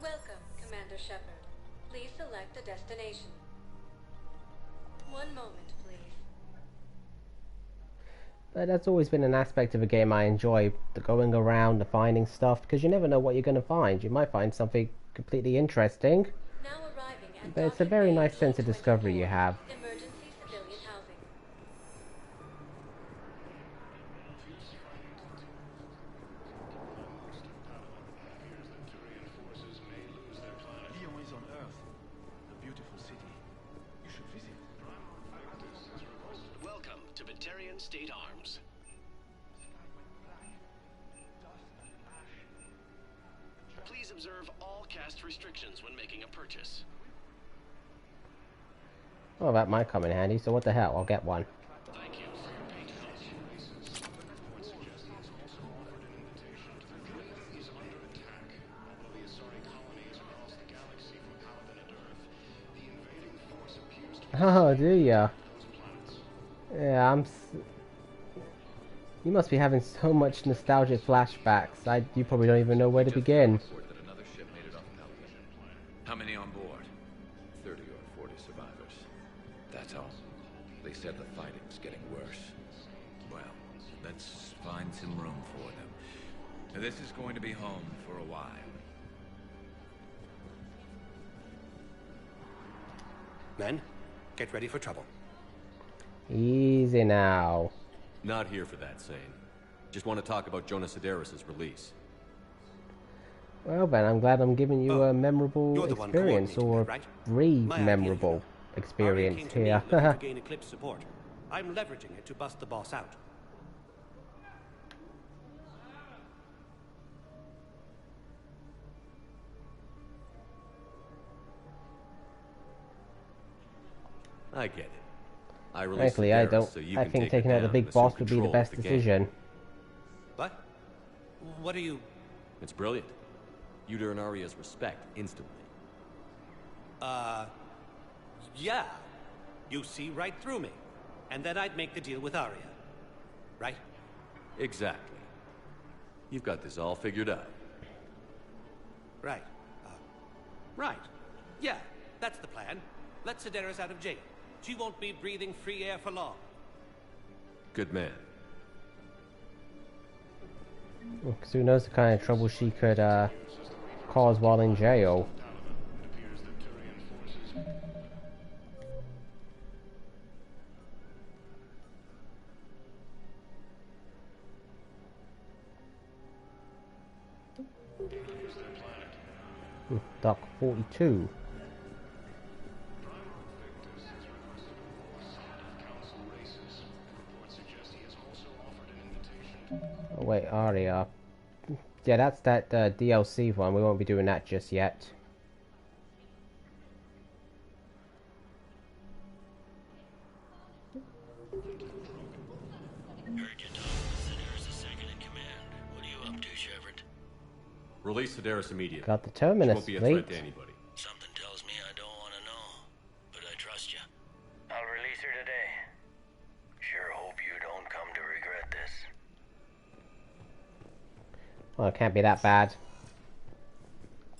Welcome, Commander Shepard. Please select a destination. One moment, please. But that's always been an aspect of a game I enjoy, the going around, the finding stuff, because you never know what you're going to find. You might find something completely interesting, Now arriving at but it's a very nice sense of discovery you have. emergency civilian housing. Lyon is on Earth. A beautiful city. You should visit. Welcome to Batarian State Arms. Please observe all caste restrictions when making a purchase. Oh, that might come in handy, so what the hell, I'll get one. Thank you for your patronage. Oh, do ya? Yeah, you must be having so much nostalgic flashbacks. You probably don't even know where to begin. How many on board? 30 or 40 survivors. That's all. They said the fighting's getting worse. Well, let's find some room for them. This is going to be home for a while. Men, get ready for trouble. Easy now. Not here for that, Sane. Just want to talk about Jonah Sedaris' release. Well, Ben, I'm glad I'm giving you a memorable experience, or right? re-memorable Arya experience came to me here. looking to gain Eclipse support. I'm leveraging it to bust the boss out. I get it. I released Frankly, I Sedaris don't. so you I can think take taking her out the down big and assume boss would be the control of best game. decision. What? What are you... It's brilliant. You'd earn Arya's respect instantly. Yeah. You see right through me. And then I'd make the deal with Arya. Right? Exactly. You've got this all figured out. Right. Right. Yeah, that's the plan. Let Sedaris out of jail. She won't be breathing free air for long. Good man. Because who knows the kind of trouble she could cause while in jail. Dock 42. Oh wait, Aria. Yeah, that's that DLC one. We won't be doing that just yet. Heard you talking to Sedaris second in command. What are you up to, Shepard? Release Sedaris immediately. Got the Terminus, She won't be a threat to mate. anybody. Something tells me I don't want to know, but I trust you. I'll release her today. Sure hope you don't come to regret this. Well, it can't be that bad.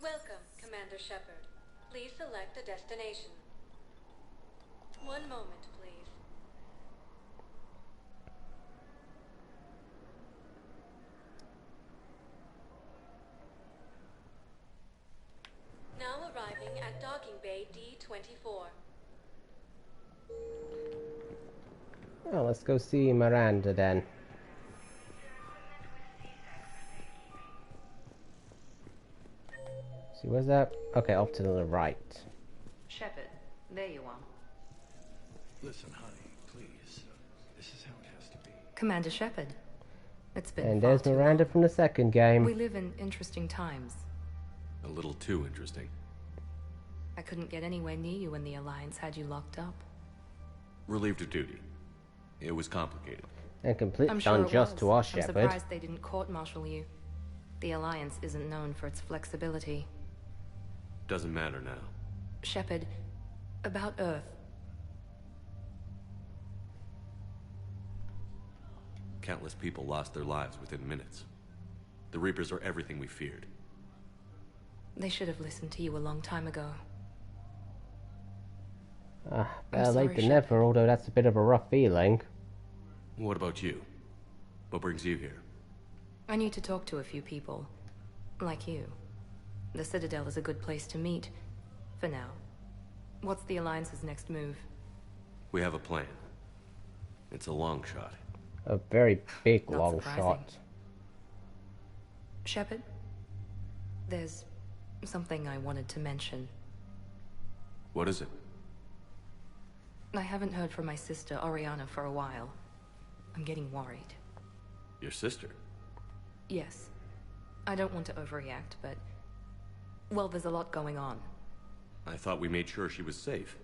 Welcome, Commander Shepard. Please select a destination. One moment, please. Now arriving at docking bay D24. Well, let's go see Miranda then. See, where's that? Okay, off to the right. Shepard, there you are. Listen, honey, please. This is how it has to be. Commander Shepard. It's been And far there's too Miranda long. from the second game. We live in interesting times. A little too interesting. I couldn't get anywhere near you when the Alliance had you locked up. Relieved of duty. It was complicated. And completely I'm sure it unjust was. to our I'm Shepard. surprised they didn't court-martial you. The Alliance isn't known for its flexibility. Doesn't matter now. Shepard, about Earth. Countless people lost their lives within minutes. The Reapers are everything we feared. They should have listened to you a long time ago. Better sorry, late than Shepard. never, although that's a bit of a rough feeling. What about you? What brings you here? I need to talk to a few people. Like you. The Citadel is a good place to meet. For now. What's the Alliance's next move? We have a plan. It's a long shot. A very big Not long surprising. shot. Shepard? There's something I wanted to mention. What is it? I haven't heard from my sister, Oriana, for a while. I'm getting worried. Your sister? Yes. I don't want to overreact, but... well, there's a lot going on. I thought we made sure she was safe.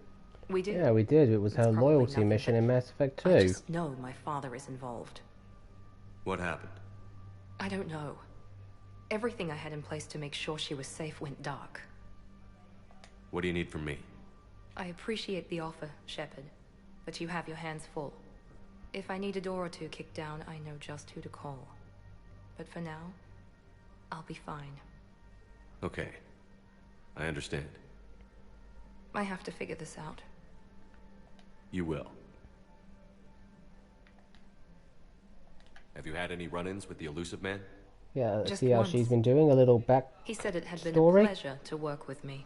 We did. Yeah, we did. It was her probably loyalty nothing, mission but in Mass Effect 2. I just know my father is involved. What happened? I don't know. Everything I had in place to make sure she was safe went dark. What do you need from me? I appreciate the offer, Shepard, but you have your hands full. If I need a door or two kicked down, I know just who to call. But for now, I'll be fine. Okay. I understand. I have to figure this out. You will. Have you had any run-ins with the elusive man? Yeah, let's Just see how once. she's been doing. A little back He said it had been story. a pleasure to work with me,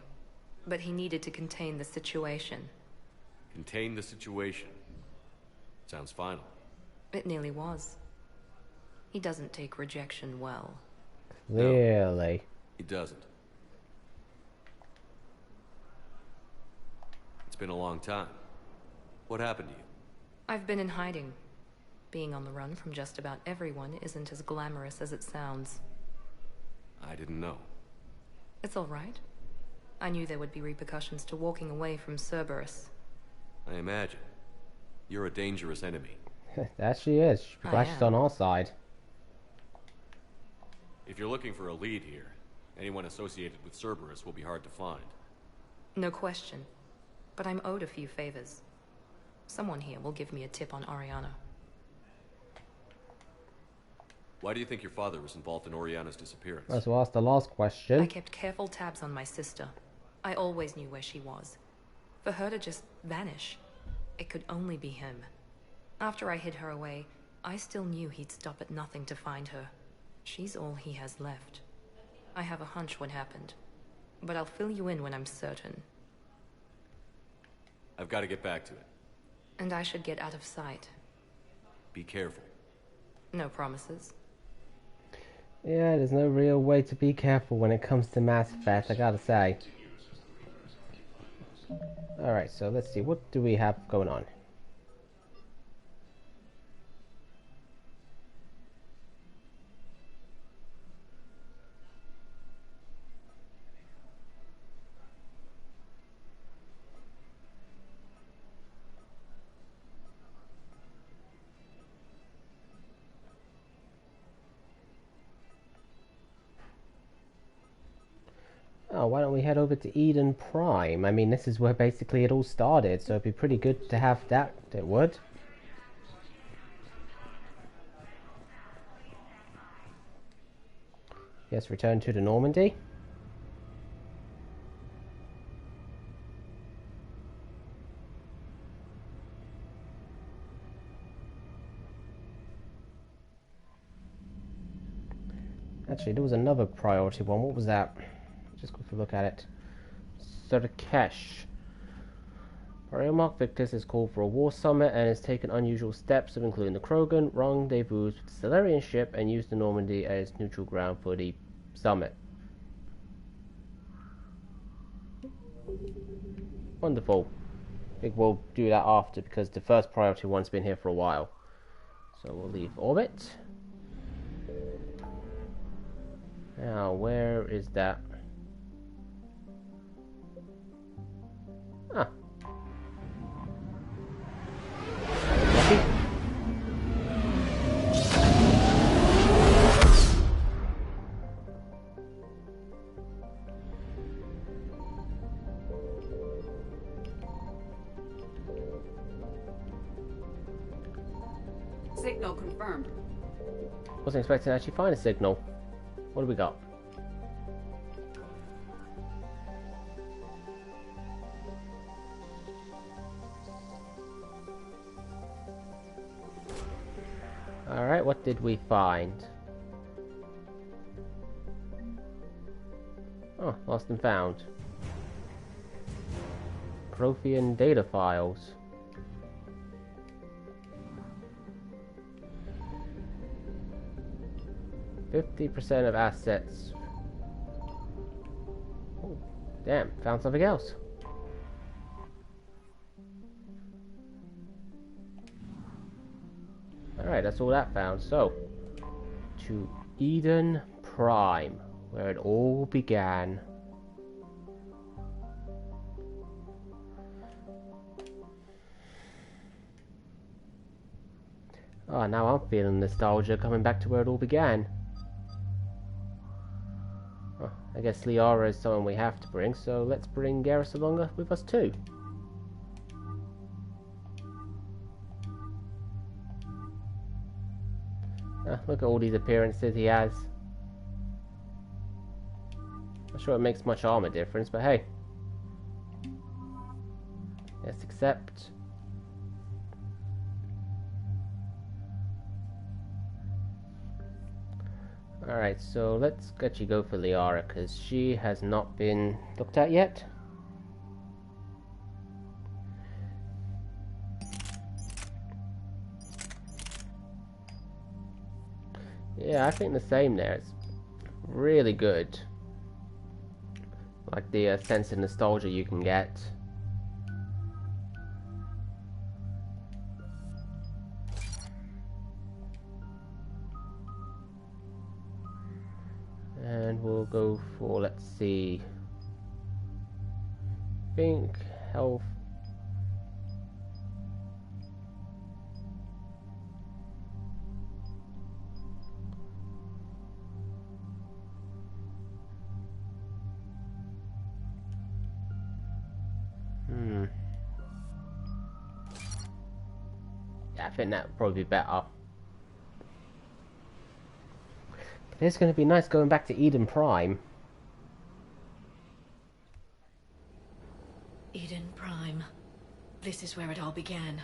but he needed to contain the situation. Contain the situation. Sounds final. It nearly was. He doesn't take rejection well. Clearly. He doesn't. It's been a long time. What happened to you? I've been in hiding. Being on the run from just about everyone isn't as glamorous as it sounds. I didn't know. It's all right. I knew there would be repercussions to walking away from Cerberus. I imagine. You're a dangerous enemy. There she is. I Glad she's am. on our side. If you're looking for a lead here, anyone associated with Cerberus will be hard to find. No question. But I'm owed a few favors. Someone here will give me a tip on Oriana. Why do you think your father was involved in Oriana's disappearance? Let's ask the last question. I kept careful tabs on my sister. I always knew where she was. For her to just vanish, it could only be him. After I hid her away, I still knew he'd stop at nothing to find her. She's all he has left. I have a hunch what happened, but I'll fill you in when I'm certain. I've got to get back to it. And I should get out of sight. Be careful. No promises. Yeah, there's no real way to be careful when it comes to Mass Effect, I gotta say. Alright, so let's see, what do we have going on? Oh, why don't we head over to Eden Prime? I mean, this is where basically it all started, so it'd be pretty good to have that, it would. Yes, return to the Normandy. Actually, there was another priority one. What was that? Just quickly look at it. Surkesh. Mark Victus has called for a war summit and has taken unusual steps of including the Krogan, rendezvous with the Salarian ship, and used the Normandy as neutral ground for the summit. Wonderful. I think we'll do that after because the first priority one's been here for a while. So we'll leave orbit. Now, where is that? Ah. Lucky. Signal confirmed. Wasn't expecting to actually find a signal. What do we got? Alright, what did we find? Oh, lost and found. Prothean data files. %50 of assets. Oh, damn, found something else. Alright, that's all that found. So, to Eden Prime, where it all began. Oh, now I'm feeling nostalgia coming back to where it all began. Oh, I guess Liara is someone we have to bring, so let's bring Garrus along with us too. Look at all these appearances he has. Not sure it makes much armor difference, but hey. Yes, accept. Alright, so let's actually go for Liara, because she has not been looked at yet. Yeah, I think the same there. It's really good. Like the sense of nostalgia you can get. And we'll go for, let's see, think, health. Yeah, I think that would probably be better. It's going to be nice going back to Eden Prime. Eden Prime. This is where it all began.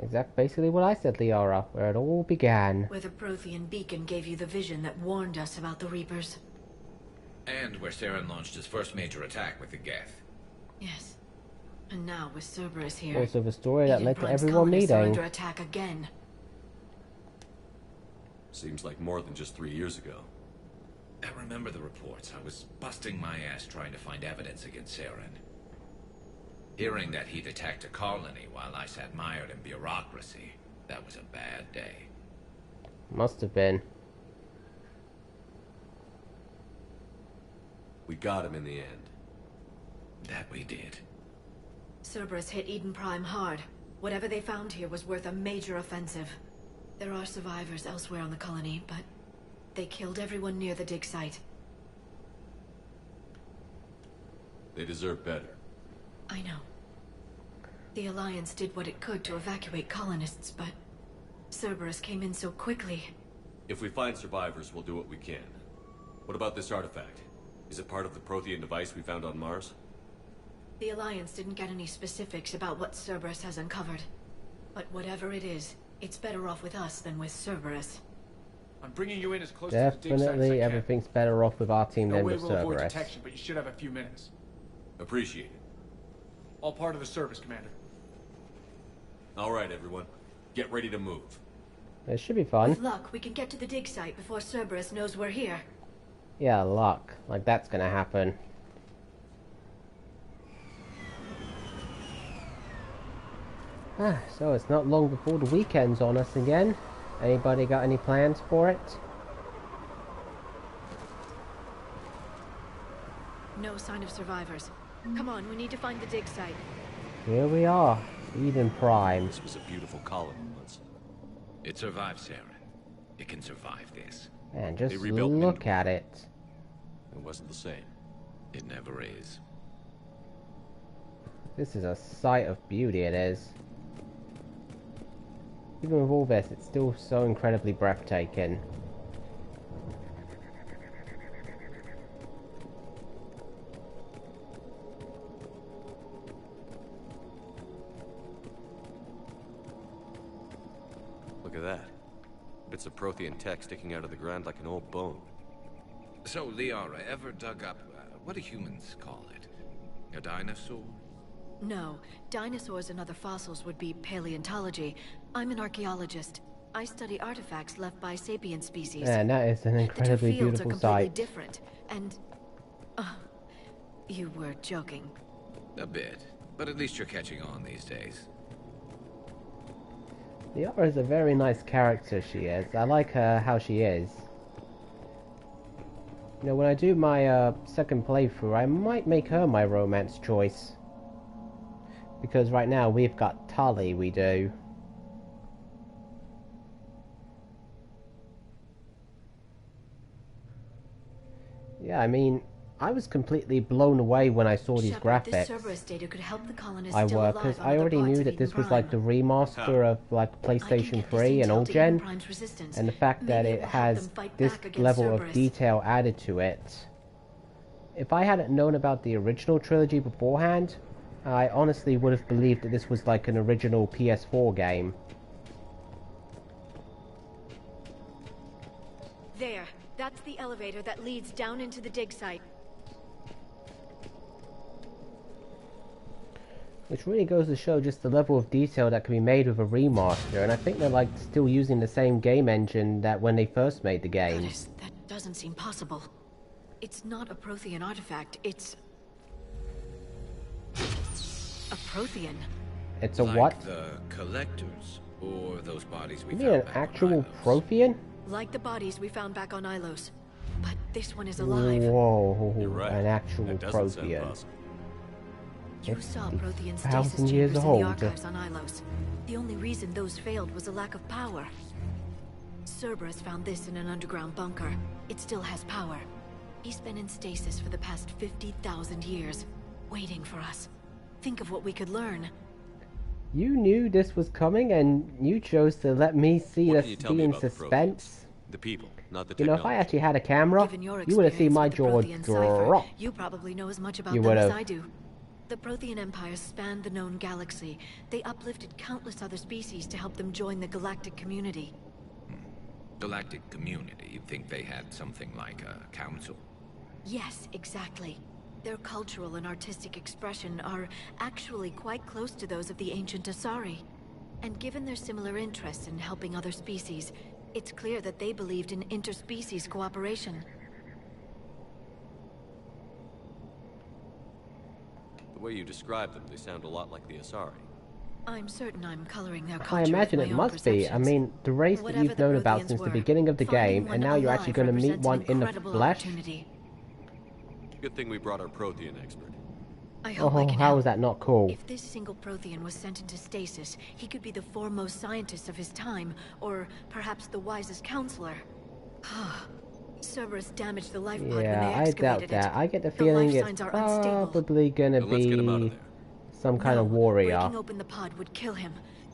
Exactly, basically what I said, Liara, where it all began. Where the Prothean beacon gave you the vision that warned us about the Reapers. And where Saren launched his first major attack with the Geth. Yes. And now with Cerberus here, Also the story that Eden led to Prime's everyone colonists are meeting. under attack again. Seems like more than just 3 years ago. I remember the reports. I was busting my ass trying to find evidence against Saren. Hearing that he'd attacked a colony while I sat mired in bureaucracy, that was a bad day. Must have been. We got him in the end. That we did. Cerberus hit Eden Prime hard. Whatever they found here was worth a major offensive. There are survivors elsewhere on the colony, but they killed everyone near the dig site. They deserve better. I know. The Alliance did what it could to evacuate colonists, but Cerberus came in so quickly. If we find survivors, we'll do what we can. What about this artifact? Is it part of the Prothean device we found on Mars? The Alliance didn't get any specifics about what Cerberus has uncovered. But whatever it is, it's better off with us than with Cerberus. I'm bringing you in as close to the dig site as I Definitely can. everything's better off with our team No than way with we'll avoid Cerberus. detection, but you should have a few minutes. Appreciate it. All part of the service, Commander. All right, everyone. Get ready to move. It should be fun. With luck, we can get to the dig site before Cerberus knows we're here. Yeah, luck. Like that's gonna happen. So it's not long before the weekend's on us again. Anybody got any plans for it? No sign of survivors. Come on, we need to find the dig site. Here we are, Eden Prime. This was a beautiful colony once. It survived, Saren. It can survive this. And just They rebuilt look at it. It wasn't the same. It never is. This is a sight of beauty, it is. Even with all this, it's still so incredibly breathtaking. Look at that. Bits of Prothean tech sticking out of the ground like an old bone. So, Liara, ever dug up, what do humans call it? A dinosaur? No, dinosaurs and other fossils would be paleontology. I'm an archaeologist. I study artifacts left by sapient species. And that is an incredibly the two fields beautiful are completely sight. different, and... you were joking. A bit. But at least you're catching on these days. Liara is a very nice character, she is. I like her how she is. You know, when I do my second playthrough, I might make her my romance choice. Because right now we've got Tali, we do. Yeah, I mean, I was completely blown away when I saw these graphics. This Cerberus data could help the colonists I still were, alive because on I other already parts knew of that this Eden was Prime. like the remaster of like PlayStation 3 and old intel to gen, Eden Prime's resistance. and the fact that Maybe it will help has them fight this back against level of Cerberus. detail added to it. If I hadn't known about the original trilogy beforehand, I honestly would have believed that this was like an original PS4 game. There, that's the elevator that leads down into the dig site. Which really goes to show just the level of detail that can be made with a remaster, and I think they're like still using the same game engine that when they first made the game. That doesn't seem possible. It's not a Prothean artifact, it's... a Prothean. It's a like what? The collectors, or those bodies we You found mean an back on actual Ilos. Prothean? Like the bodies we found back on Ilos. But this one is alive. Whoa, You're right. an actual That doesn't sound Prothean. possible. You saw Prothean 50,000 stasis years chambers in old. the archives on Ilos. The only reason those failed was a lack of power. Cerberus found this in an underground bunker. It still has power. He's been in stasis for the past 50,000 years, waiting for us. Think of what we could learn. You knew this was coming, and you chose to let me see What this can you tell be me in about the suspense. The people, not the You know, technology. if I actually had a camera, Given your you would have seen my experience jaw with the Prothean cipher, drop. you probably know as much about You them as would've. I do. The Prothean Empire spanned the known galaxy. They uplifted countless other species to help them join the galactic community. Galactic community, you'd think they had something like a council? Yes, exactly. Their cultural and artistic expression are actually quite close to those of the ancient Asari. And given their similar interests in helping other species, it's clear that they believed in interspecies cooperation. The way you describe them, they sound a lot like the Asari. I'm certain I'm coloring their culture I imagine with it my own must be. I perceptions. mean, the race that Whatever you've the known about Protheans since the were, beginning of the finding game, one and now you're actually alive going to meet represents an one in the incredible flesh. opportunity. Good thing we brought our Prothean expert. I hope I Oh, can how help. is that not cool? If this single Prothean was sent into stasis, he could be the foremost scientist of his time, or perhaps the wisest counselor. Cerberus damaged the life pod when they Yeah, I excavated doubt it. that. I get the The feeling life it's signs are unstable. probably going to Then let's get him out of be there. some kind of warrior. Breaking open the pod would kill him.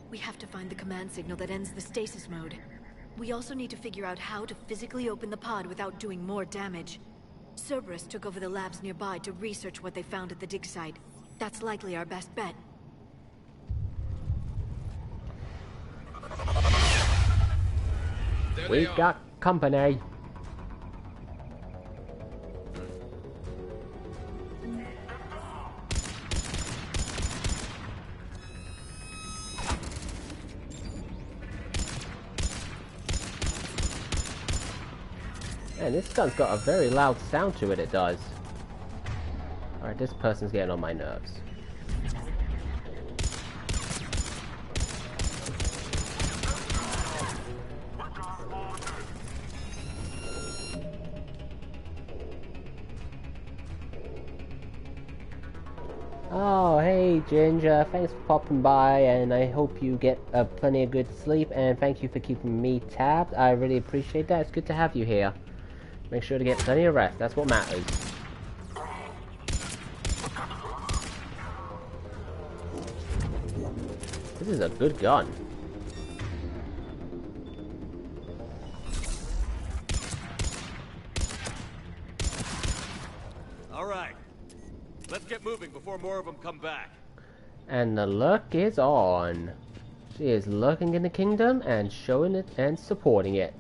We have to find the command signal that ends the stasis mode. We also need to figure out how to physically open the pod without doing more damage. Cerberus took over the labs nearby to research what they found at the dig site. That's likely our best bet. We got company. And this gun's got a very loud sound to it, it does. Alright, this person's getting on my nerves. Oh, hey Ginger, thanks for popping by, and I hope you get plenty of good sleep, and thank you for keeping me tabbed. I really appreciate that. It's good to have you here. Make sure to get plenty of rest, that's what matters. This is a good gun. Alright. Let's get moving before more of them come back. And the lurk is on. She is lurking in the kingdom and showing it and supporting it.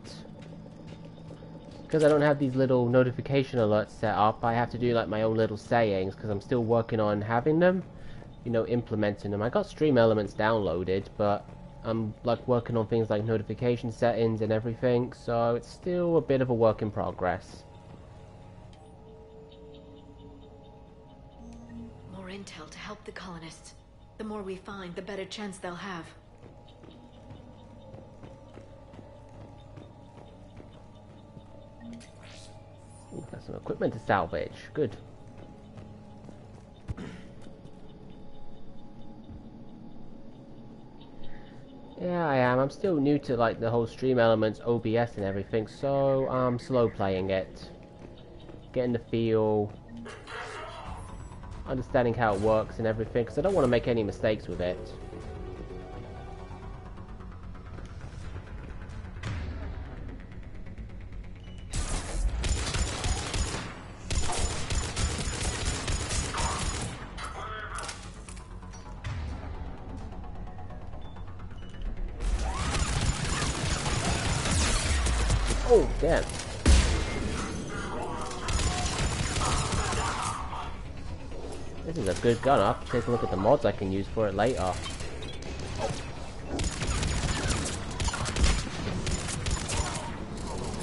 Because I don't have these little notification alerts set up, I have to do like my own little sayings because I'm still working on having them, you know, implementing them. I got Stream Elements downloaded, but I'm like working on things like notification settings and everything, so it's still a bit of a work in progress. More intel to help the colonists. The more we find, the better chance they'll have. Ooh, got some equipment to salvage. Good. Yeah, I am. I'm still new to like the whole Stream Elements, OBS and everything, so I'm slow playing it. Getting the feel, understanding how it works and everything, because I don't want to make any mistakes with it. Oh, damn. This is a good gun. I'll have to take a look at the mods I can use for it later. I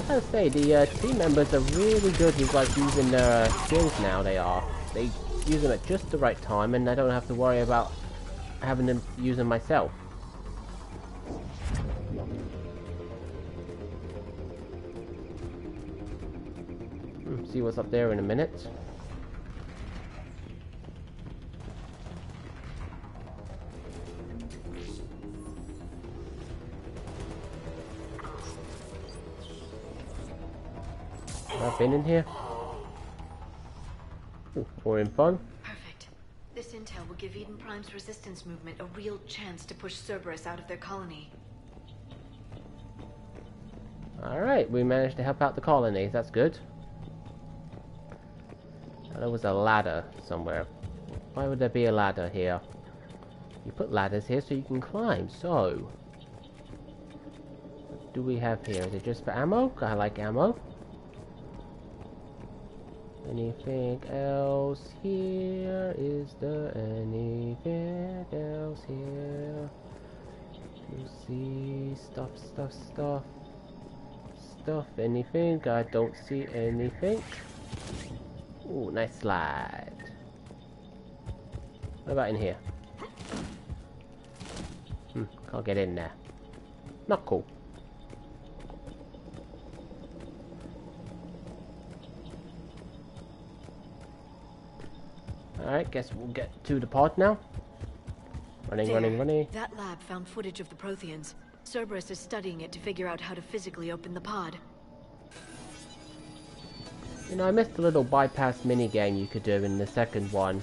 gotta say, the team members are really good with like using their skills now, they are. They use them at just the right time and I don't have to worry about having them use them myself. See what's up there in a minute. I've been in here. Ooh, more info. Perfect. This intel will give Eden Prime's resistance movement a real chance to push Cerberus out of their colony. Alright, we managed to help out the colonies. That's good. There was a ladder somewhere. Why would there be a ladder here? You put ladders here so you can climb, so... What do we have here? Is it just for ammo? I like ammo. Anything else here? Is there anything else here? You see stuff. Anything? I don't see anything. Ooh, nice slide. What about in here? Can't get in there. Not cool. Alright, guess we'll get to the pod now. Running. That lab found footage of the Protheans. Cerberus is studying it to figure out how to physically open the pod. You know, I missed a little bypass minigame you could do in the second one.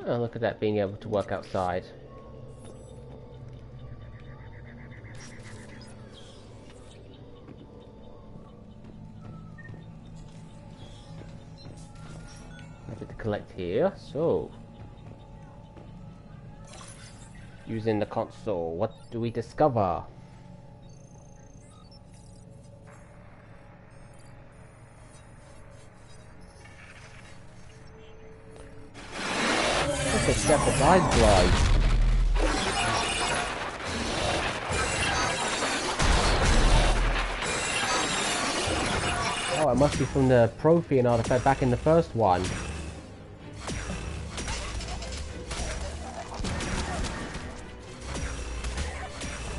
Oh, look at that, being able to work outside. Nothing to collect here, so... Using the console, what do we discover? That's a shepherd's eye glide. Oh, it must be from the Prothean artifact back in the first one.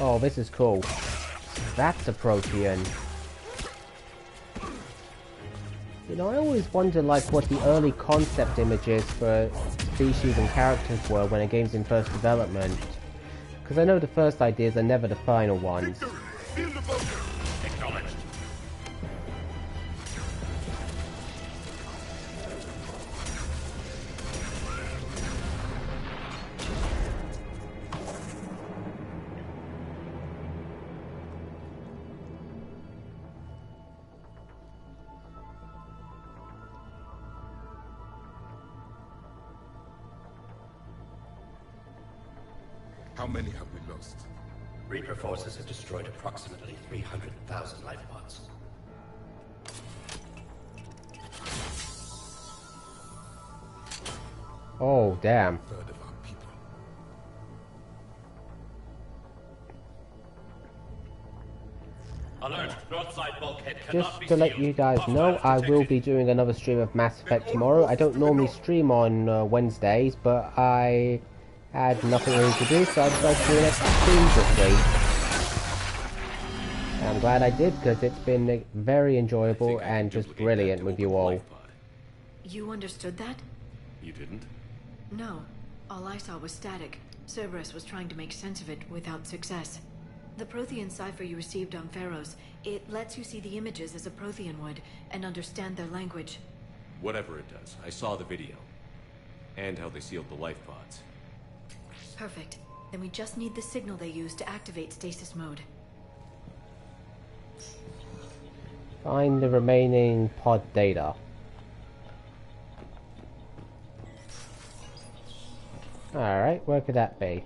Oh, this is cool. That's a Prothean. You know, I always wonder, like, what the early concept images for species and characters were when a game's in first development. Because I know the first ideas are never the final ones. Acknowledged. How many have we lost? Reaper forces have destroyed approximately 300,000 life pods. Oh, damn. Alert! Northside bulkhead cannot Just be to let sealed. you guys know, I will be doing another stream of Mass Effect tomorrow. I don't normally stream on Wednesdays, but I had nothing really to do, so I decided to do an extra stream this week. And I'm glad I did, because it's been very enjoyable and just brilliant with you all. You understood that? You didn't? No. All I saw was static. Cerberus was trying to make sense of it without success. The Prothean cipher you received on Pharaohs, it lets you see the images as a Prothean would, and understand their language. Whatever it does, I saw the video. And how they sealed the life pods. Perfect. Then we just need the signal they used to activate stasis mode. Find the remaining pod data. Alright, where could that be?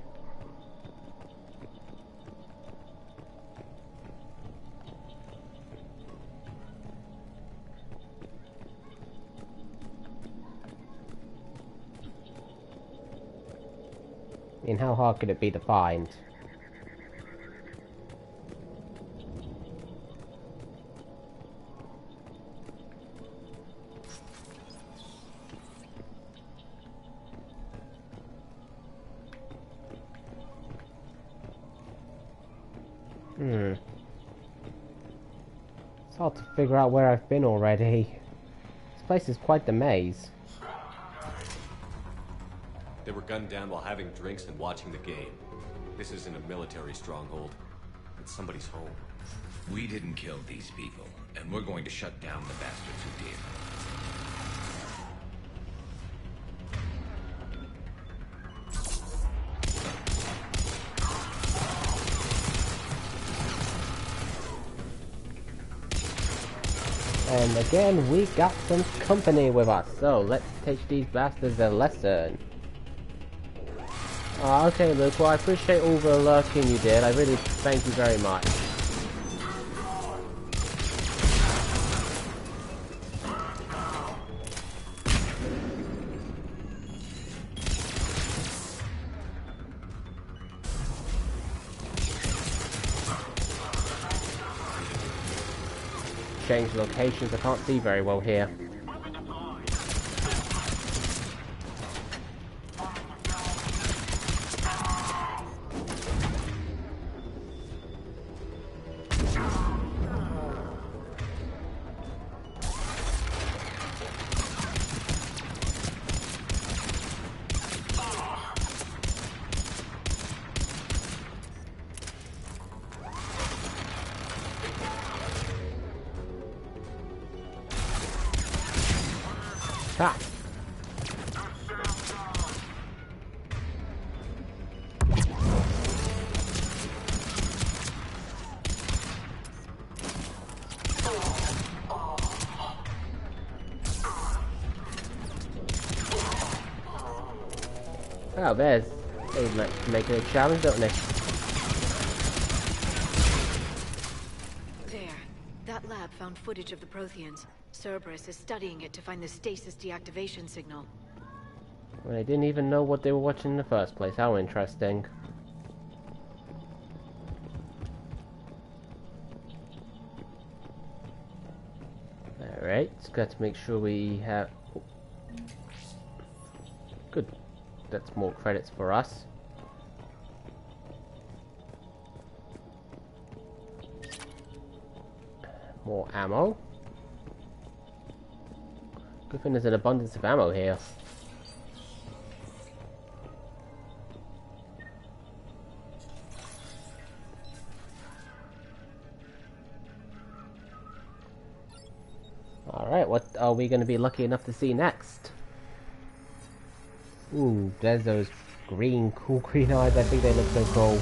I mean, how hard could it be to find? It's hard to figure out where I've been already. This place is quite the maze. They were gunned down while having drinks and watching the game. This isn't a military stronghold. It's somebody's home. We didn't kill these people, and we're going to shut down the bastards who did. And again, we got some company with us, so let's teach these bastards a lesson. Okay, Luke, well, I appreciate all the lurking you did. I really thank you very much. Change locations, I can't see very well here. Ha! Oh, there's... They make it a challenge, don't they? There. That lab found footage of the Protheans. Cerberus is studying it to find the stasis deactivation signal. Well, they didn't even know what they were watching in the first place. How interesting. Alright, got to make sure we have... Oh. Good. That's more credits for us. More ammo. Good thing there's an abundance of ammo here. Alright, what are we going to be lucky enough to see next? Ooh, there's those cool green eyes. I think they look so cool.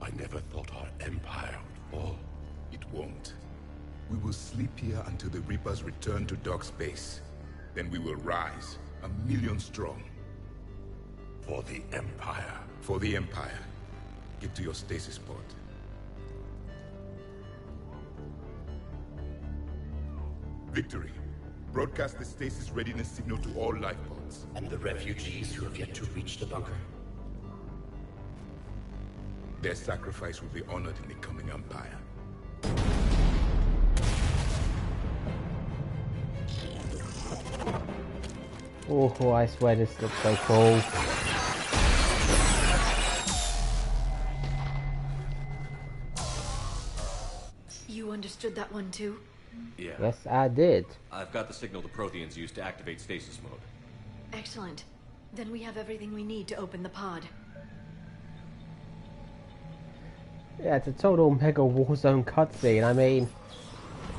I never thought our empire would fall. It won't. We will sleep here until the Reapers return to dark space. Then we will rise, 1,000,000 strong. For the Empire. For the Empire. Get to your stasis pod. Victory. Broadcast the stasis readiness signal to all life pods. And the refugees who have yet to reach the bunker. Their sacrifice will be honored in the coming Empire. Oh, I swear this looks so cool. You understood that one too? Yeah. Yes, I did. I've got the signal the Protheans used to activate stasis mode. Excellent. Then we have everything we need to open the pod. Yeah, it's a total Mega Warzone cutscene, I mean...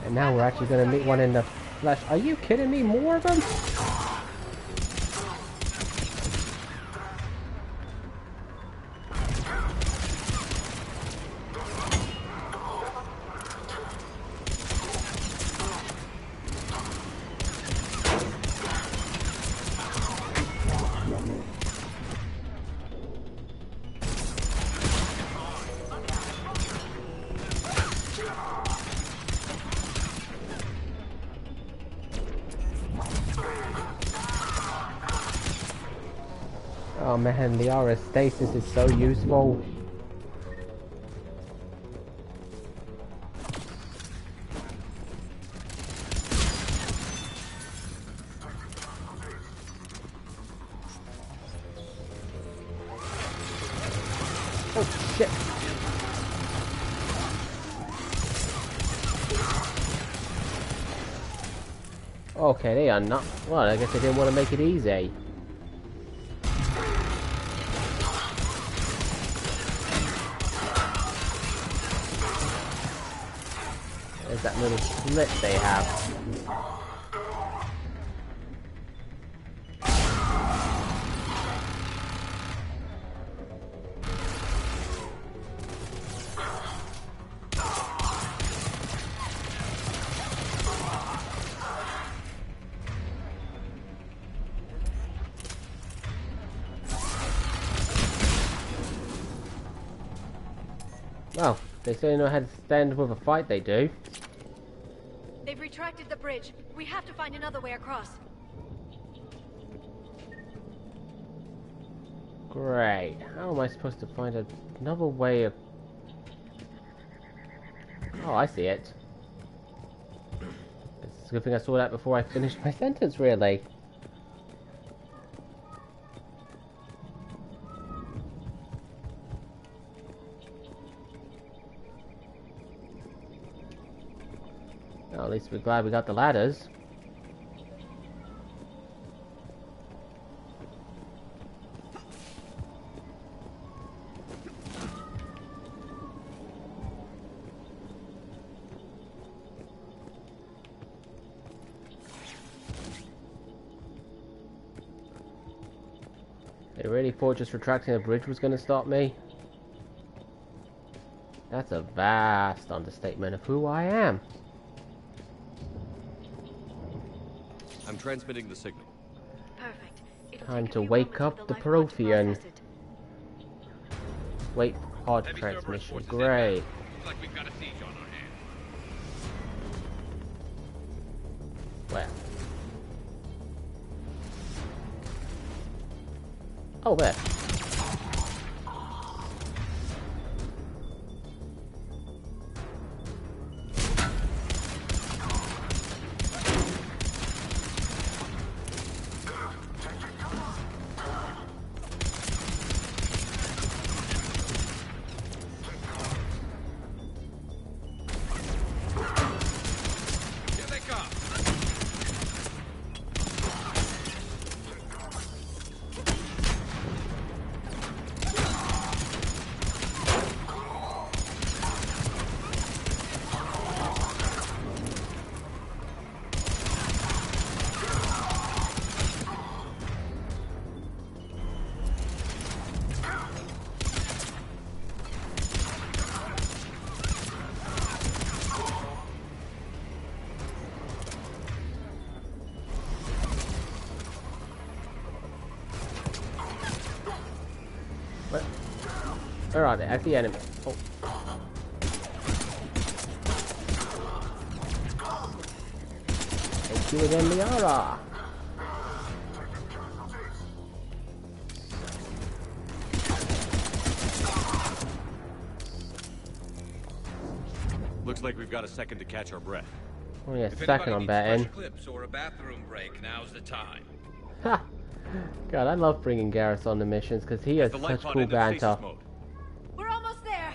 And now we're actually gonna meet one in the flesh. Are you kidding me? More of them? Oh man, the RS stasis is so useful. Oh shit. Okay, they are not. Well, I guess they didn't want to make it easy. There's that little slit they have. Well, they certainly know how to stand with a fight, they do. They've retracted the bridge. We have to find another way across. Great. How am I supposed to find another way of... Oh, I see it. It's a good thing I saw that before I finished my sentence, really. Well, at least we're glad we got the ladders. They really thought just retracting the bridge was going to stop me? That's a vast understatement of who I am. I'm transmitting the signal. Perfect. Time to wake up the Prothean. Wait, pod transmission. Great. Looks like we've got a siege on our hands. Where? Oh, there. Where are they? At the enemy. Oh. Thank you again, Liara. Looks like we've got a second to catch our breath. Only a second, I'm betting. Clips or a bathroom break, now's the time. Ha! God, I love bringing Garrus on the missions because he has such cool banter. We're almost there.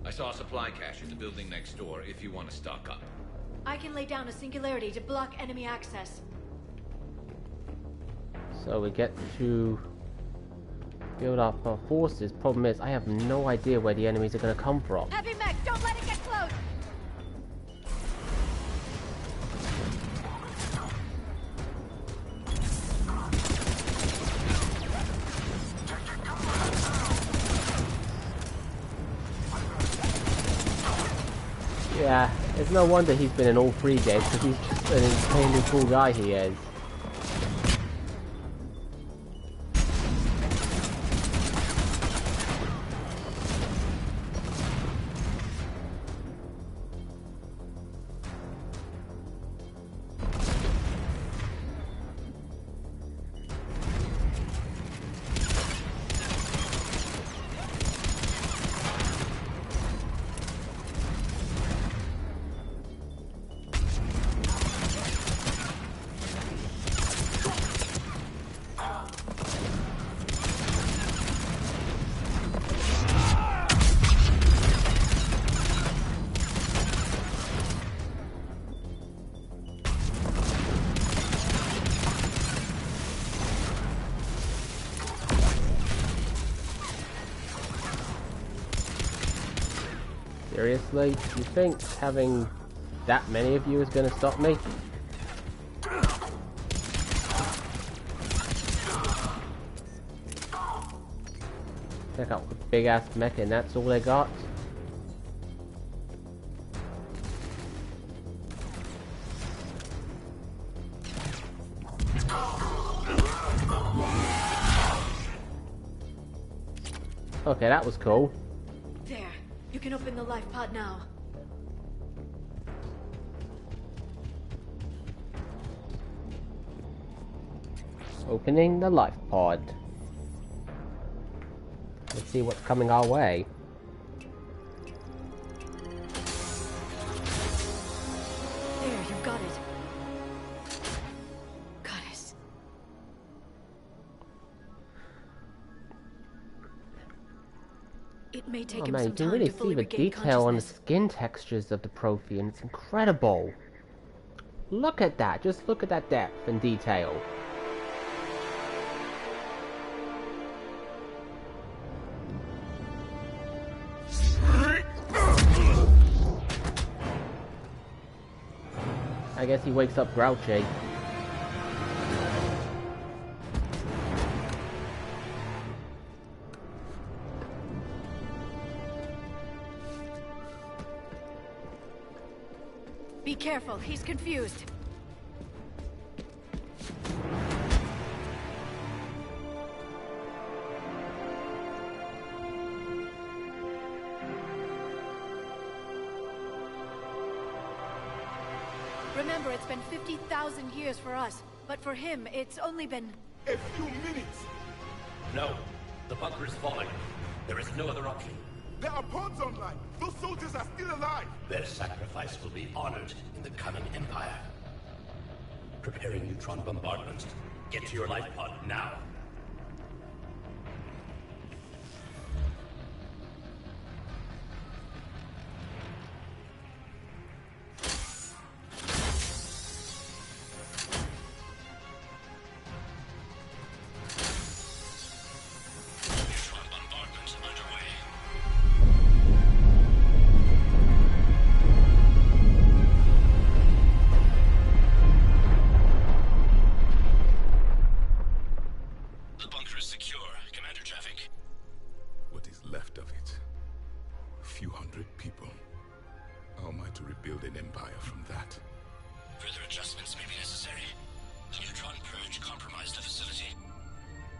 I saw a supply cache in the building next door if you want to stock up. I can lay down a singularity to block enemy access. So we get to build up our forces. Problem is, I have no idea where the enemies are going to come from. Heavy mech, don't let it get close. Yeah, it's no wonder he's been in all 3 games because he's just an insanely cool guy, he is. Seriously? You think having that many of you is going to stop me? Check out the big ass mech and that's all they got? Okay, that was cool. There. You can open the life pod now. Opening the life pod. Let's see what's coming our way. There, you've got it. Goddess. It may take Oh him man, you some can time really to fully see the regain detail on the consciousness. skin textures of the Prothean. It's incredible. Look at that. Just look at that depth and detail. I guess he wakes up grouchy. Be careful, he's confused. Remember, it's been 50,000 years for us, but for him, it's only been... A few minutes! No. The bunker is falling. There is no other option. There are pods online! Those soldiers are still alive! Their sacrifice will be honored in the coming Empire. Preparing neutron bombardment. Get to your life pod now.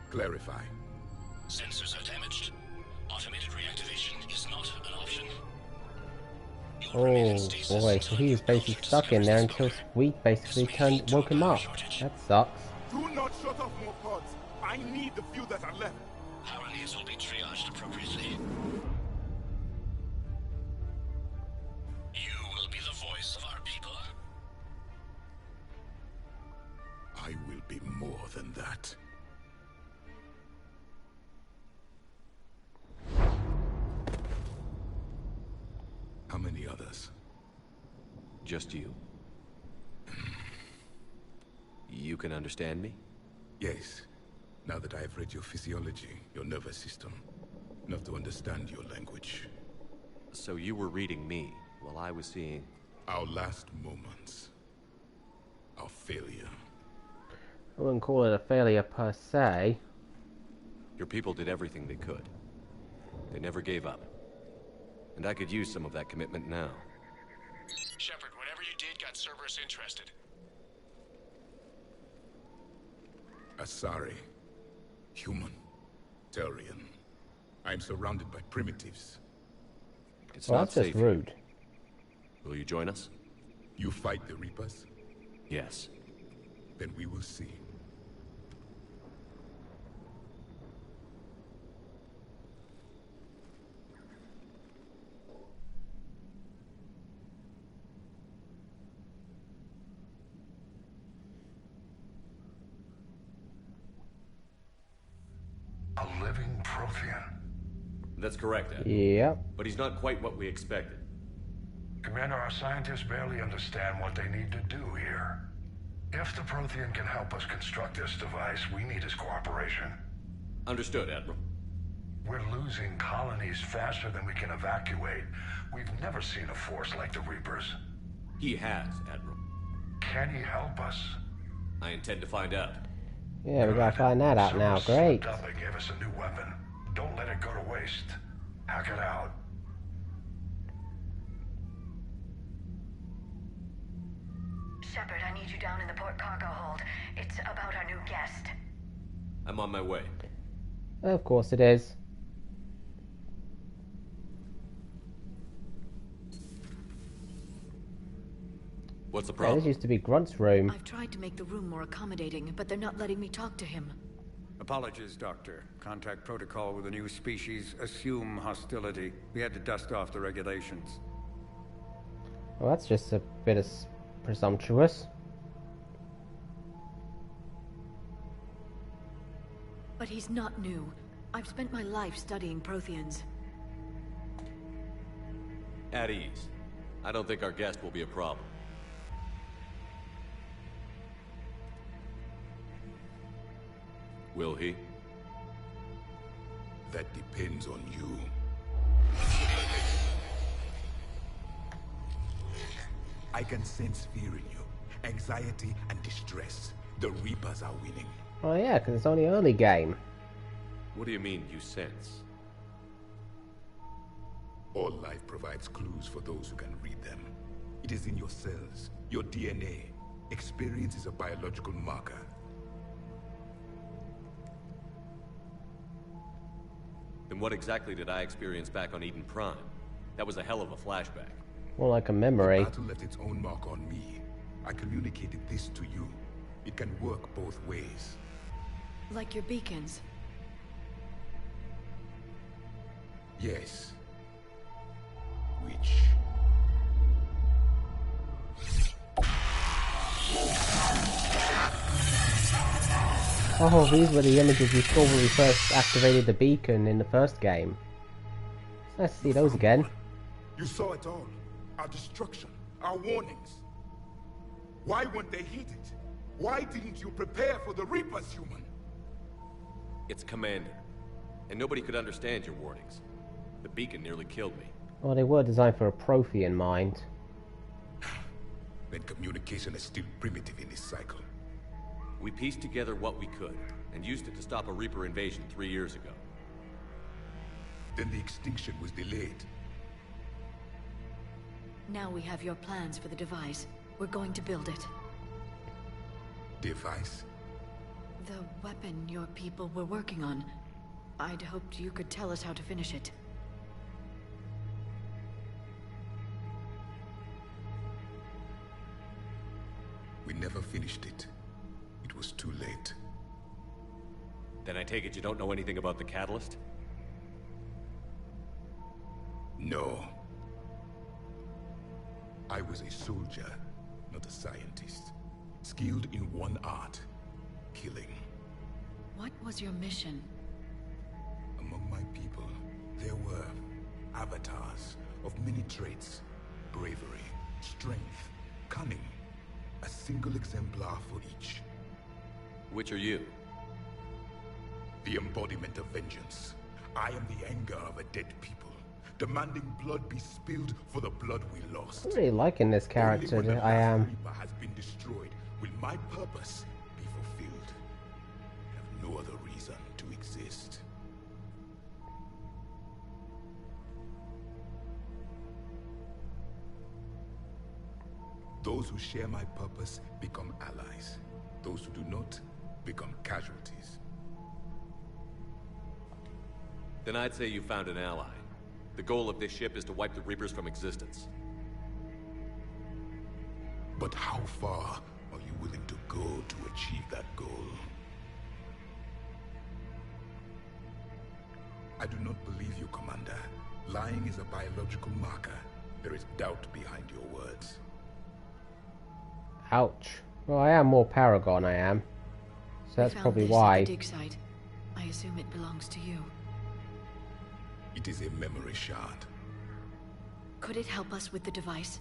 Clarify. Sensors are damaged. Automated reactivation is not an option. Oh boy, so he was basically stuck in there until Sweet basically woke him up. That sucks. Do not shut off more pods. I need the few that are left. Power needs will be triaged appropriately. You will be the voice of our people. I will be more than that. How many others? Just you. You can understand me? Yes. Now that I have read your physiology, your nervous system, enough to understand your language. So you were reading me, while I was seeing... Our last moments. Our failure. I wouldn't call it a failure per se. Your people did everything they could. They never gave up. And I could use some of that commitment now. Shepard, whatever you did got Cerberus interested. Asari. Human. Turian. I'm surrounded by primitives. It's Well, not that's just safe. rude. Will you join us? You fight the Reapers? Yes. Then we will see. A living Prothean. That's correct, Ed. Yep. But he's not quite what we expected. Commander, our scientists barely understand what they need to do here. If the Prothean can help us construct this device, we need his cooperation. Understood, Admiral. We're losing colonies faster than we can evacuate. We've never seen a force like the Reapers. He has, Admiral. Can he help us? I intend to find out. Yeah, we gotta find that out now. Great. Slipped up and gave us a new weapon. Don't let it go to waste. Hack it out. Shepard, I need you down in the port cargo hold. It's about our new guest. I'm on my way. Of course it is. What's the Yeah, problem? this used to be Grunt's room. I've tried to make the room more accommodating, but they're not letting me talk to him. Apologies, Doctor. Contact protocol with a new species. Assume hostility. We had to dust off the regulations. Well, that's just a bit presumptuous. But he's not new. I've spent my life studying Protheans. At ease. I don't think our guest will be a problem. Will he? That depends on you. I can sense fear in you, anxiety and distress. The Reapers are winning. Oh yeah, because it's only early game. What do you mean, you sense? All life provides clues for those who can read them. It is in your cells, your DNA. Experience is a biological marker. Then what exactly did I experience back on Eden Prime? That was a hell of a flashback. More like a memory. The battle left its own mark on me. I communicated this to you. It can work both ways. Like your beacons. Yes. Which? Oh, these were the images we saw when we first activated the beacon in the first game. It's nice to see those again. You saw it all. Our destruction, our warnings. Why weren't they heeded? Why didn't you prepare for the Reapers, human? It's Commander. And nobody could understand your warnings. The beacon nearly killed me. Well, they were designed for a Prothean mind. Then communication is still primitive in this cycle. We pieced together what we could, and used it to stop a Reaper invasion 3 years ago. Then the extinction was delayed. Now we have your plans for the device. We're going to build it. Device? The weapon your people were working on. I'd hoped you could tell us how to finish it. We never finished it. It was too late. Then I take it you don't know anything about the catalyst? No. I was a soldier, not a scientist. Skilled in one art, killing. What was your mission? Among my people, there were avatars of many traits. Bravery, strength, cunning. A single exemplar for each. Which are you? The embodiment of vengeance. I am the anger of a dead people, demanding blood be spilled for the blood we lost. I'm really liking this character. Only when the I am. last Reaper has been destroyed will my purpose be fulfilled. I have no other reason to exist. Those who share my purpose become allies. Those who do not become casualties. Then I'd say you found an ally. The goal of this ship is to wipe the Reapers from existence. But how far are you willing to go to achieve that goal? I do not believe you, Commander. Lying is a biological marker. There is doubt behind your words. Ouch. Well, I am more Paragon, I am. So that's probably why. At the dig site. I assume it belongs to you. It is a memory shard. Could it help us with the device?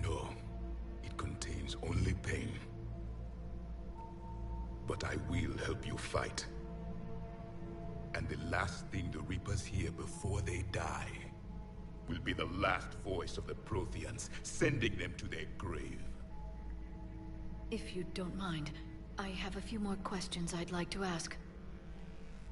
No. It contains only pain. But I will help you fight. And the last thing the Reapers hear before they die will be the last voice of the Protheans, sending them to their grave. If you don't mind, I have a few more questions I'd like to ask.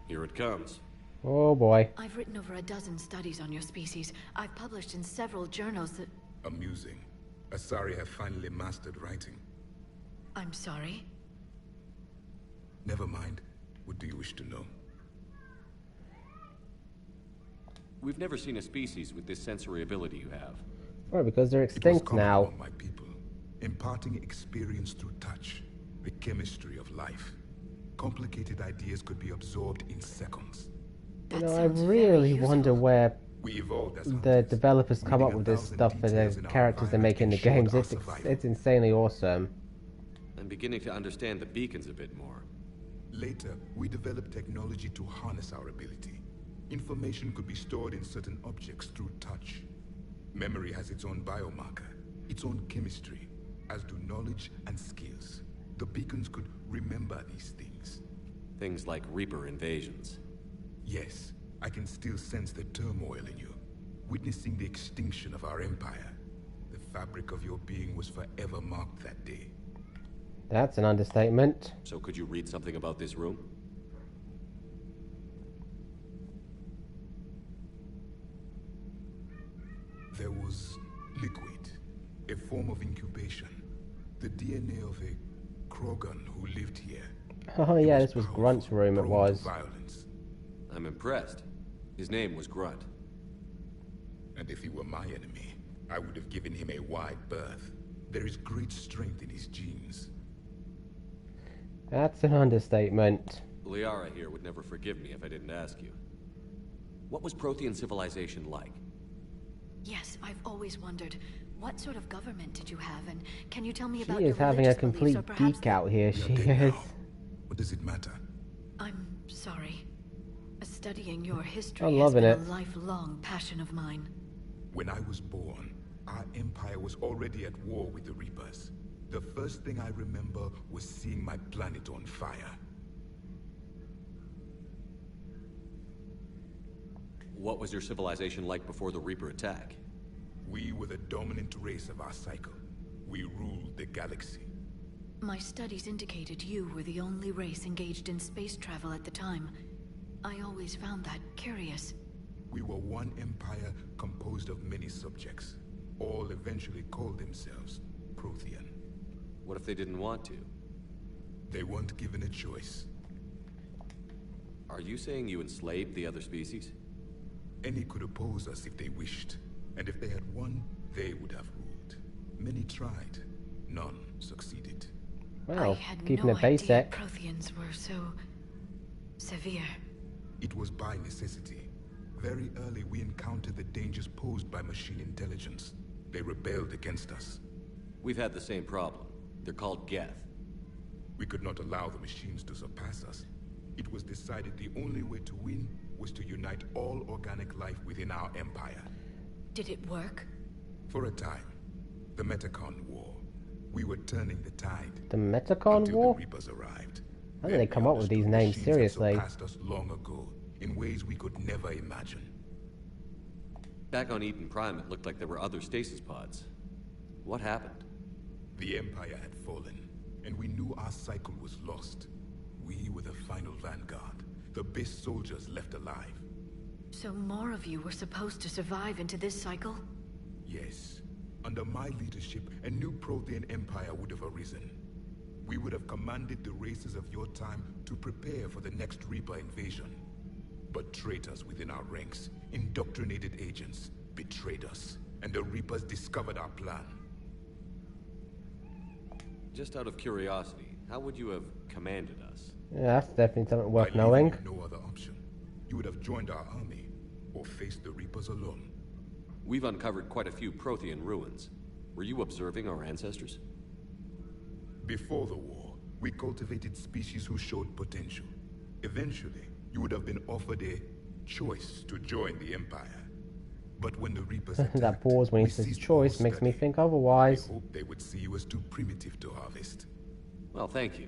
Here it comes. Oh boy. I've written over a dozen studies on your species. I've published in several journals that... Amusing. Asari have finally mastered writing. I'm sorry? Never mind. What do you wish to know? We've never seen a species with this sensory ability you have. Oh, because they're extinct now. Among my people, imparting experience through touch, the chemistry of life. Complicated ideas could be absorbed in seconds. You know, I really wonder where the developers come up with this stuff for the characters they make in the games. It's insanely awesome. I'm beginning to understand the beacons a bit more. Later, we developed technology to harness our ability. Information could be stored in certain objects through touch. Memory has its own biomarker, its own chemistry, as do knowledge and skills. The beacons could remember these things. Things like Reaper invasions. Yes, I can still sense the turmoil in you, witnessing the extinction of our empire. The fabric of your being was forever marked that day. That's an understatement. So could you read something about this room? There was liquid, a form of incubation. The DNA of a Krogan who lived here. Oh yeah, this was Grunt's room, it was. Violence. I'm impressed. His name was Grunt. And if he were my enemy, I would have given him a wide berth. There is great strength in his genes. That's an understatement. Liara here would never forgive me if I didn't ask you. What was Prothean civilization like? Yes, I've always wondered, what sort of government did you have, and can you tell me about She is having a complete geek out here, she is. What does it matter? I'm sorry. Studying your history I'm has loving been it. a lifelong passion of mine. When I was born, our empire was already at war with the Reapers. The first thing I remember was seeing my planet on fire. What was your civilization like before the Reaper attack? We were the dominant race of our cycle. We ruled the galaxy. My studies indicated you were the only race engaged in space travel at the time. I always found that curious. We were one empire composed of many subjects. All eventually called themselves Prothean. What if they didn't want to? They weren't given a choice. Are you saying you enslaved the other species? Any could oppose us if they wished. And if they had won, they would have ruled. Many tried. None succeeded. Well, I had keeping no it basic. idea Protheans were so... severe. It was by necessity. Very early we encountered the dangers posed by machine intelligence. They rebelled against us. We've had the same problem. They're called Geth. We could not allow the machines to surpass us. It was decided the only way to win was to unite all organic life within our empire. Did it work? For a time. The Metacon War. We were turning the tide. The Metacon War? The Reapers arrived. How do they come up with these names, seriously? Surpassed us long ago, in ways we could never imagine. Back on Eden Prime, it looked like there were other stasis pods. What happened? The Empire had fallen, and we knew our cycle was lost. We were the final vanguard, the best soldiers left alive. So more of you were supposed to survive into this cycle? Yes. Under my leadership, a new Prothean empire would have arisen. We would have commanded the races of your time to prepare for the next Reaper invasion. But traitors within our ranks, indoctrinated agents, betrayed us, and the Reapers discovered our plan. Just out of curiosity, how would you have commanded us? Yeah, that's definitely something worth By knowing. leaving you no other option. You would have joined our army, or faced the Reapers alone. We've uncovered quite a few Prothean ruins. Were you observing our ancestors? Before the war, we cultivated species who showed potential. Eventually, you would have been offered a choice to join the Empire. But when the Reapers attacked, that pause when he says choice makes me think otherwise. I hoped they would see you as too primitive to harvest. Well, thank you.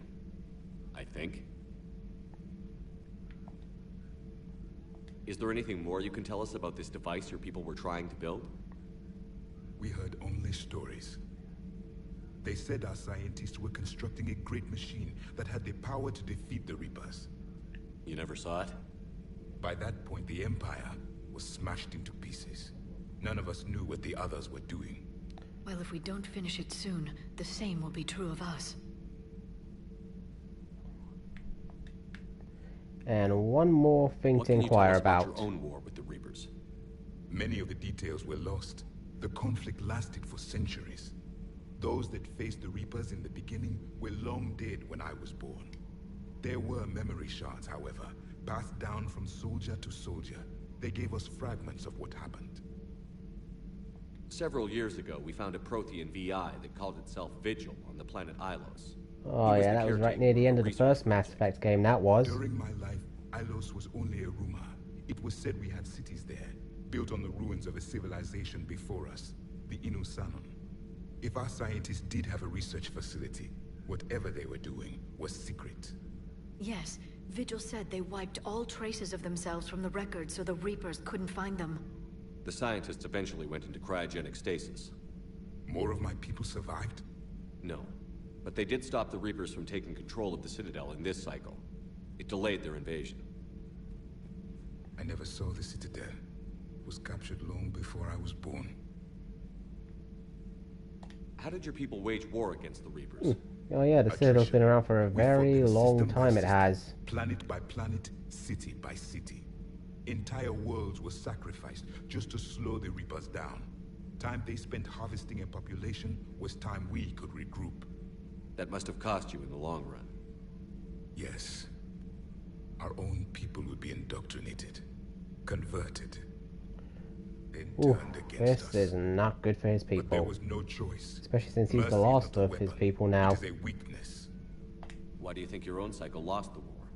I think. Is there anything more you can tell us about this device your people were trying to build? We heard only stories. They said our scientists were constructing a great machine that had the power to defeat the Reapers. You never saw it? By that point, the Empire was smashed into pieces. None of us knew what the others were doing. Well, if we don't finish it soon, the same will be true of us. And one more thing to inquire about. Your own war with the Reapers? Many of the details were lost. The conflict lasted for centuries. Those that faced the Reapers in the beginning were long dead when I was born. There were memory shards, however, passed down from soldier to soldier. They gave us fragments of what happened. Several years ago, we found a Prothean VI that called itself Vigil on the planet Ilos. Oh yeah, that was right near the end of the first Mass Effect game, that was. During my life, Ilos was only a rumor. It was said we had cities there, built on the ruins of a civilization before us, the Inusanon. If our scientists did have a research facility, whatever they were doing was secret. Yes, Vigil said they wiped all traces of themselves from the records so the Reapers couldn't find them. The scientists eventually went into cryogenic stasis. More of my people survived? No, but they did stop the Reapers from taking control of the Citadel in this cycle. It delayed their invasion. I never saw the Citadel. It was captured long before I was born. How did your people wage war against the Reapers? Oh yeah, the Citadel's been around for a very long time, it has. Planet by planet, city by city. Entire worlds were sacrificed just to slow the Reapers down. Time they spent harvesting a population was time we could regroup. That must have cost you in the long run. Yes. Our own people would be indoctrinated, converted, then turned against us. This is not good for his people. But there was no choice. Especially since he's the last of his people now. It is a weakness. Why do you think your own cycle lost the war?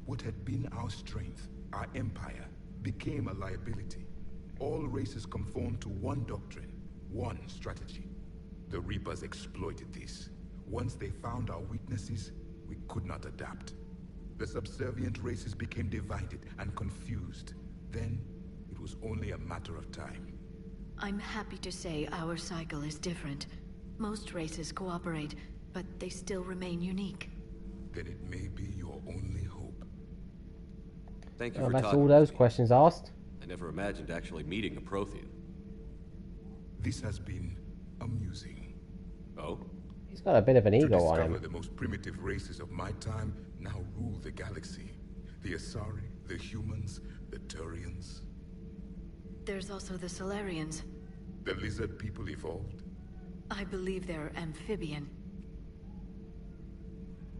What had been our strength, our empire, became a liability. All races conformed to one doctrine, one strategy. The Reapers exploited this. Once they found our weaknesses, we could not adapt. The subservient races became divided and confused. Then, it was only a matter of time. I'm happy to say our cycle is different. Most races cooperate, but they still remain unique. Then it may be your only hope. Thank you Oh, for that's talking all to those me. questions asked. I never imagined actually meeting a Prothean. This has been amusing. Oh? He's got a bit of an ego on him. The most primitive races of my time now rule the galaxy. The Asari, the humans, the Turians. There's also the Solarians. The lizard people evolved. I believe they're amphibian.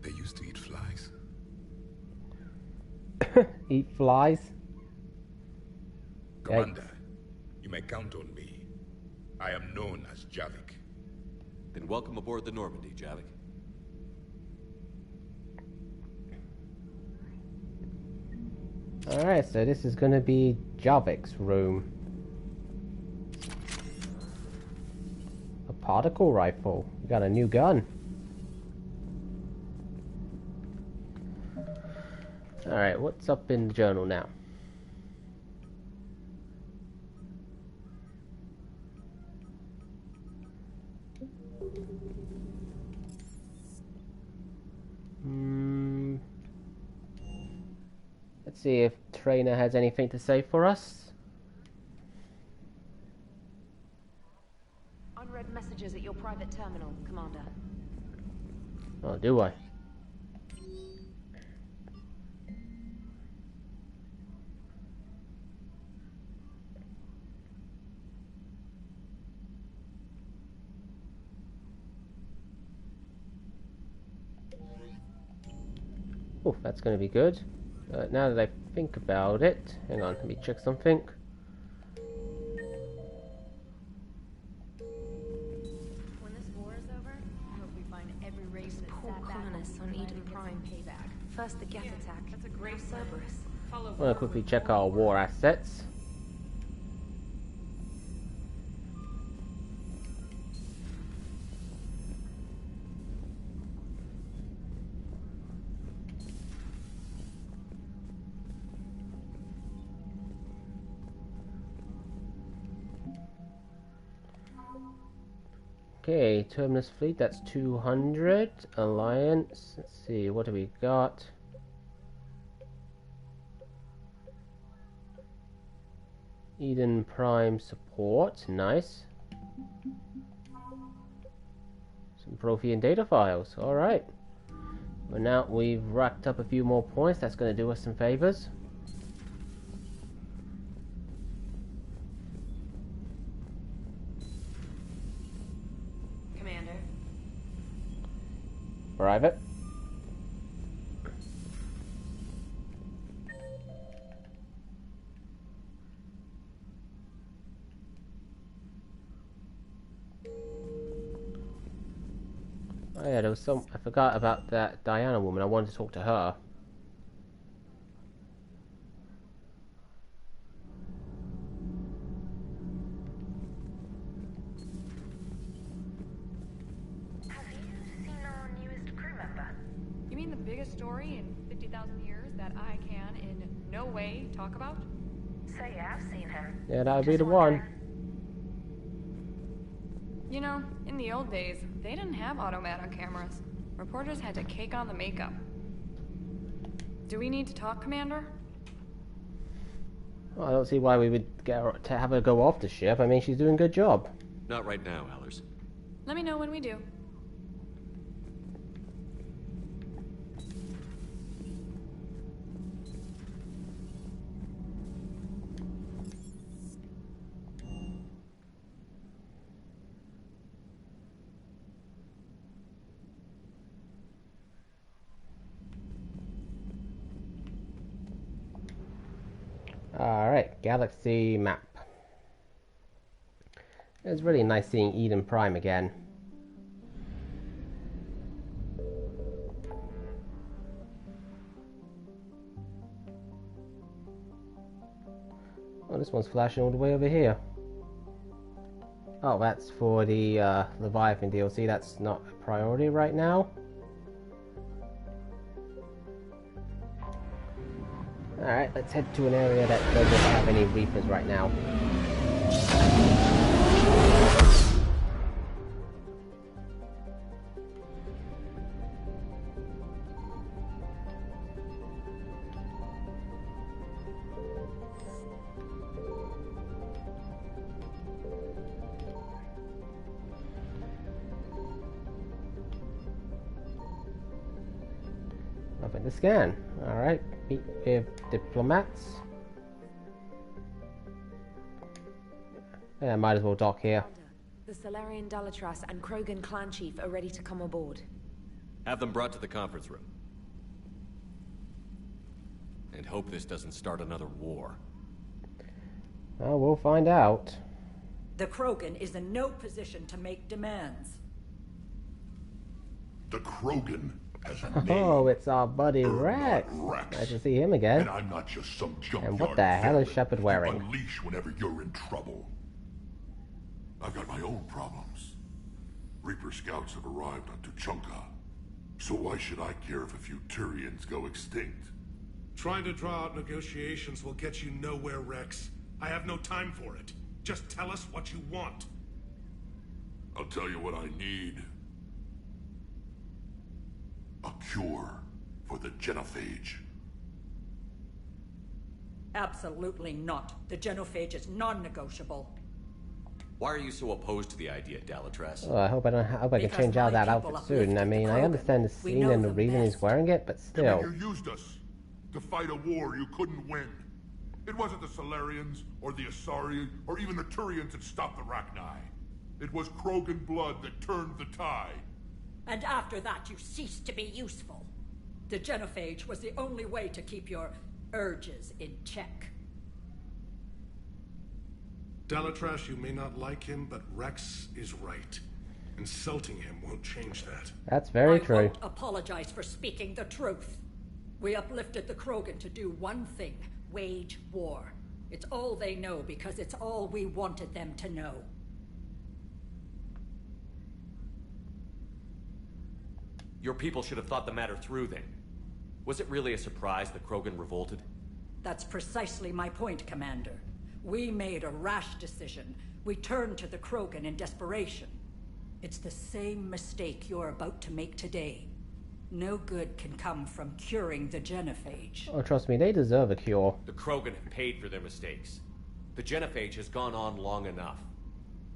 They used to eat flies. Eat flies? Commander, you may count on me. I am known as Javik. Then welcome aboard the Normandy, Javik. Alright, so this is gonna be Javik's room. A particle rifle. We got a new gun. Alright, what's up in the journal now? Let's see if Trainer has anything to say for us. Unread messages at your private terminal, Commander. Oh, do I? Oh, that's going to be good. Now that I think about it, hang on, let me check something. When this war is over, I hope we find every race that Poor colonists on Eden Prime. Payback. First the Geth attack, That's a great now Cerberus. I'm going to quickly check our war assets. Okay, Terminus Fleet, that's 200. Alliance, let's see, what do we got? Eden Prime support, nice. Some Prothean data files, alright. Well, now we've racked up a few more points, that's going to do us some favors. Commander. Private. Oh yeah, there was some... I forgot about that Diana woman. I wanted to talk to her. Have you seen our newest crew member? You mean the biggest story in 50,000 years that I can in no way talk about? So yeah, I've seen him. Yeah, that would be the one. You know, in the old days, they didn't have automatic cameras. Reporters had to cake on the makeup. Do we need to talk, Commander? Well, I don't see why we would get her to have her go off the ship. I mean, she's doing a good job. Not right now, Allers. Let me know when we do. Alright, galaxy map. It's really nice seeing Eden Prime again. Oh, this one's flashing all the way over here. Oh, that's for the Leviathan DLC. That's not a priority right now. Alright, let's head to an area that doesn't have any Reapers right now. Open the scan. Alright, meet with diplomats. Yeah, might as well dock here. The Solarian Dalatras and Krogan clan chief are ready to come aboard. Have them brought to the conference room. And hope this doesn't start another war. Well, we'll find out. The Krogan is in no position to make demands. The Krogan has a name. Oh, it's our buddy Rex. Nice to see him again. And I'm not just some junkyard. And what the hell is Shepard wearing? Unleash whenever you're in trouble. I've got my own problems. Reaper scouts have arrived on Tuchanka. So why should I care if a few Turians go extinct? Trying to draw out negotiations will get you nowhere, Rex. I have no time for it. Just tell us what you want. I'll tell you what I need. A cure for the genophage. Absolutely not. The genophage is non-negotiable. Why are you so opposed to the idea, Dalatras? Oh, I hope I can change out that outfit soon. I mean, I understand the scene and the reason he's wearing it, but still. You used us to fight a war you couldn't win. It wasn't the Solarians, or the Asari, or even the Turians that stopped the Rachni. It was Krogan blood that turned the tide. And after that, you ceased to be useful. The genophage was the only way to keep your urges in check. Dalatras, you may not like him, but Rex is right. Insulting him won't change that. That's very true. I won't apologize for speaking the truth. We uplifted the Krogan to do one thing, wage war. It's all they know because it's all we wanted them to know. Your people should have thought the matter through then. Was it really a surprise that Krogan revolted? That's precisely my point, Commander. We made a rash decision. We turned to the Krogan in desperation. It's the same mistake you're about to make today. No good can come from curing the genophage. Oh, trust me, they deserve a cure. The Krogan have paid for their mistakes. The genophage has gone on long enough.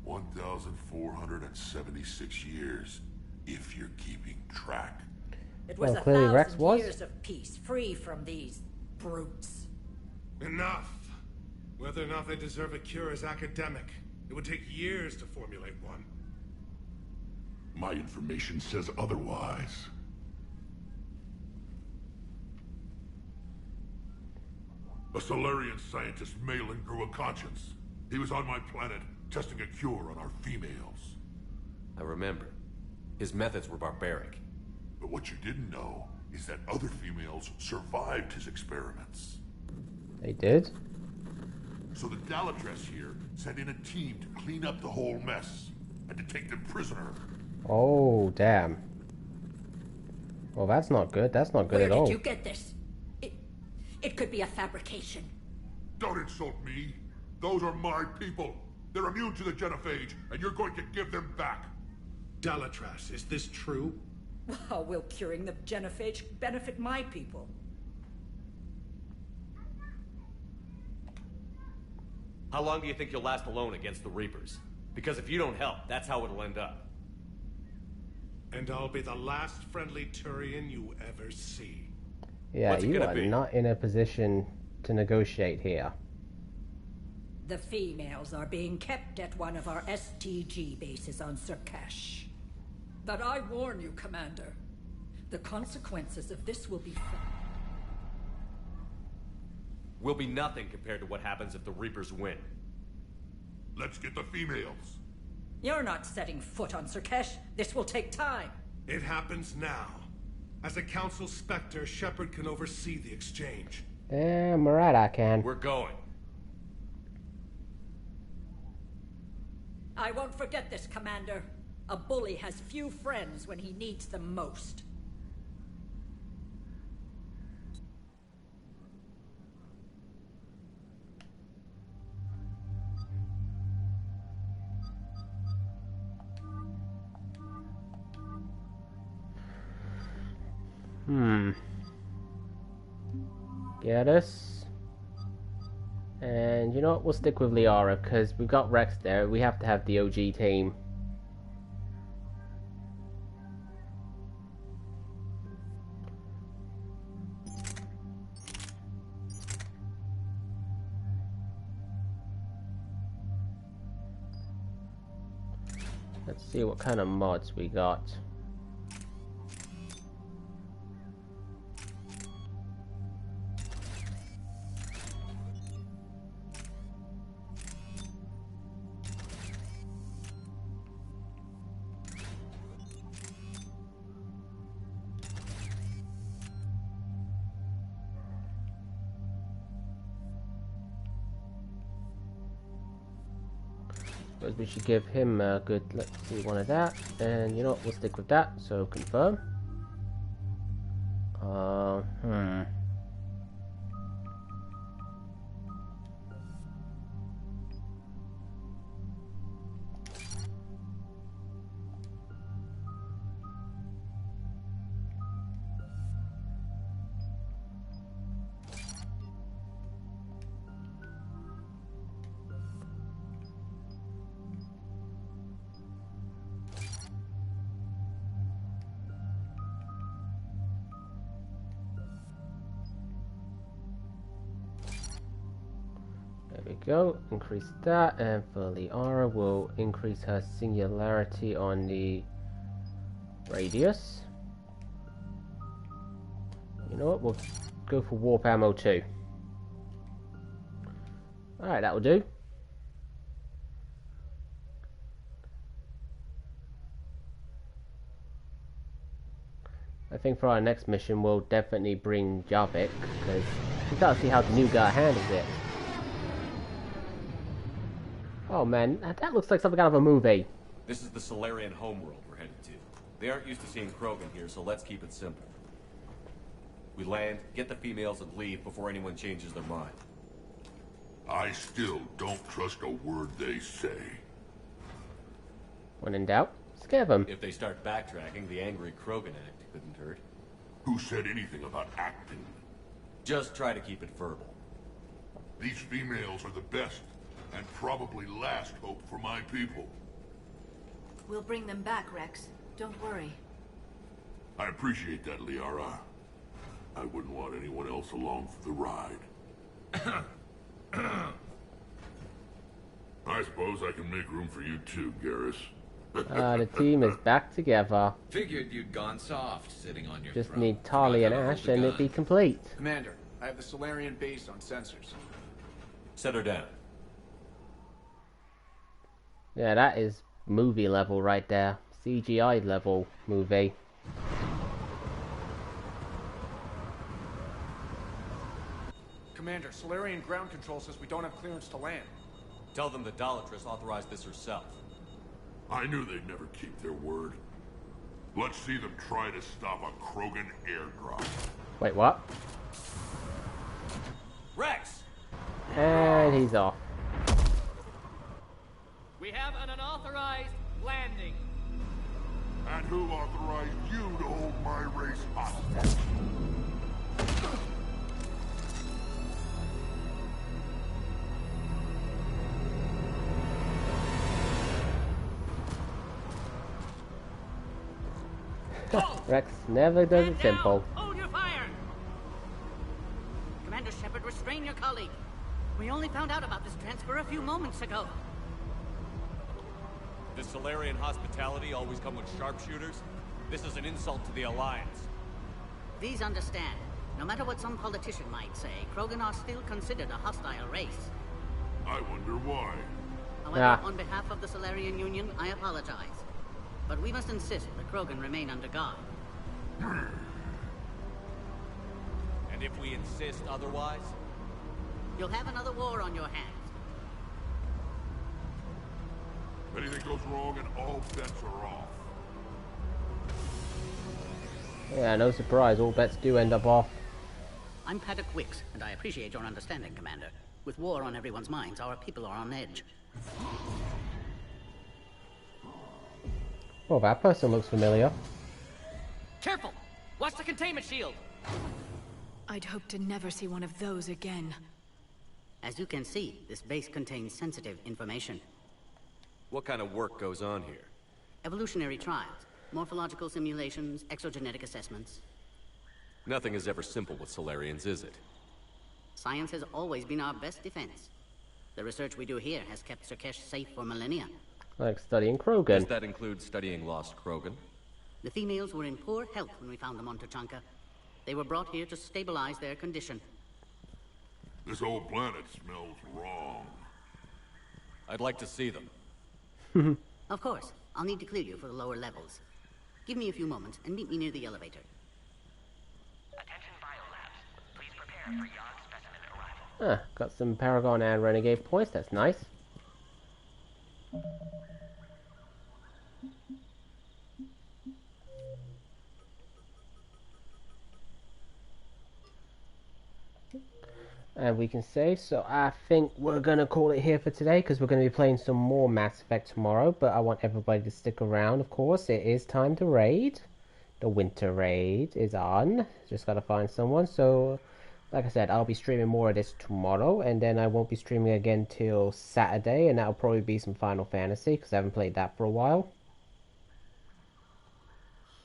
1,476 years, if you're keeping track. It was clearly Rex 1,000 was. years of peace, free from these brutes. Enough! Whether or not they deserve a cure is academic. It would take years to formulate one. My information says otherwise. A Solarian scientist, Malin, grew a conscience. He was on my planet, testing a cure on our females. I remember. His methods were barbaric. But what you didn't know is that other females survived his experiments. They did? So the Dalatress here sent in a team to clean up the whole mess and to take them prisoner. Oh, damn. Well, that's not good. That's not good at all. Where did you get this? It could be a fabrication. Don't insult me. Those are my people. They're immune to the genophage, and you're going to give them back. Dalatrass, is this true? How will curing the genophage benefit my people? How long do you think you'll last alone against the Reapers? Because if you don't help, that's how it'll end up. And I'll be the last friendly Turian you ever see. Yeah, you are not in a position to negotiate here. The females are being kept at one of our STG bases on Surkash. But I warn you, Commander, the consequences of this will be Will be nothing compared to what happens if the Reapers win. Let's get the females. You're not setting foot on Surkash. This will take time. It happens now. As a Council Spectre, Shepard can oversee the exchange. Damn right I can. We're going. I won't forget this, Commander. A bully has few friends when he needs them most. Get us. And you know what? We'll stick with Liara because we've got Rex there. We have to have the OG team. Let's see what kind of mods we got. Suppose we should give him a good, let's see, one of that, and you know what, we'll stick with that, so confirm. There we go, increase that, and for Liara we'll increase her singularity on the radius. You know what, we'll go for warp ammo too. Alright, that will do. I think for our next mission we'll definitely bring Javik, because we gotta see how the new guy handles it. Oh man, that looks like something out of a movie. This is the Solarian homeworld we're headed to. They aren't used to seeing Krogan here, so let's keep it simple. We land, get the females, and leave before anyone changes their mind. I still don't trust a word they say. When in doubt, Scare them. If they start backtracking, the angry Krogan act couldn't hurt. Who said anything about acting? Just try to keep it verbal. These females are the best, and probably last hope for my people. We'll bring them back, Rex. Don't worry. I appreciate that, Liara. I wouldn't want anyone else along for the ride. I suppose I can make room for you too, Garrus. The team is back together. Figured you'd gone soft sitting on your Just throne. need Tali and Ash and it'd be complete. Commander, I have the Solarian base on sensors. Set her down. Yeah, that is movie level right there. CGI level movie. Commander, Solarian ground control says we don't have clearance to land. Tell them the Dalatress authorized this herself. I knew they'd never keep their word. Let's see them try to stop a Krogan airdrop. Wait, what? Rex! And he's off. We have an unauthorized landing. And who authorized you to hold my race hostage? Rex never does it simple. Hold your fire! Commander Shepard, restrain your colleague. We only found out about this transfer a few moments ago. Does Solarian hospitality always come with sharpshooters? This is an insult to the Alliance. Please understand, no matter what some politician might say, Krogan are still considered a hostile race. I wonder why. However, on behalf of the Solarian Union, I apologize. But we must insist the Krogan remain under guard. And if we insist otherwise? You'll have another war on your hands. Anything goes wrong and all bets are off. Yeah, no surprise, all bets do end up off. I'm Paddock Wicks, and I appreciate your understanding, Commander. With war on everyone's minds, our people are on edge. Well, that person looks familiar. Careful! Watch the containment shield! I'd hope to never see one of those again. As you can see, this base contains sensitive information. What kind of work goes on here? Evolutionary trials, morphological simulations, exogenetic assessments. Nothing is ever simple with Solarians, is it? Science has always been our best defense. The research we do here has kept Surkesh safe for millennia. Like studying Krogan. Does that include studying lost Krogan? The females were in poor health when we found them on Tuchanka. They were brought here to stabilize their condition. This whole planet smells wrong. I'd like to see them. Of course. I'll need to clear you for the lower levels. Give me a few moments and meet me near the elevator. Attention biolabs. Please prepare for young specimen arrival. Got some Paragon and Renegade points, that's nice. And we can save, so I think we're going to call it here for today because we're going to be playing some more Mass Effect tomorrow, but I want everybody to stick around, of course. It is time to raid. The winter raid is on. Just got to find someone, so like I said, I'll be streaming more of this tomorrow, and then I won't be streaming again till Saturday, and that'll probably be some Final Fantasy because I haven't played that for a while.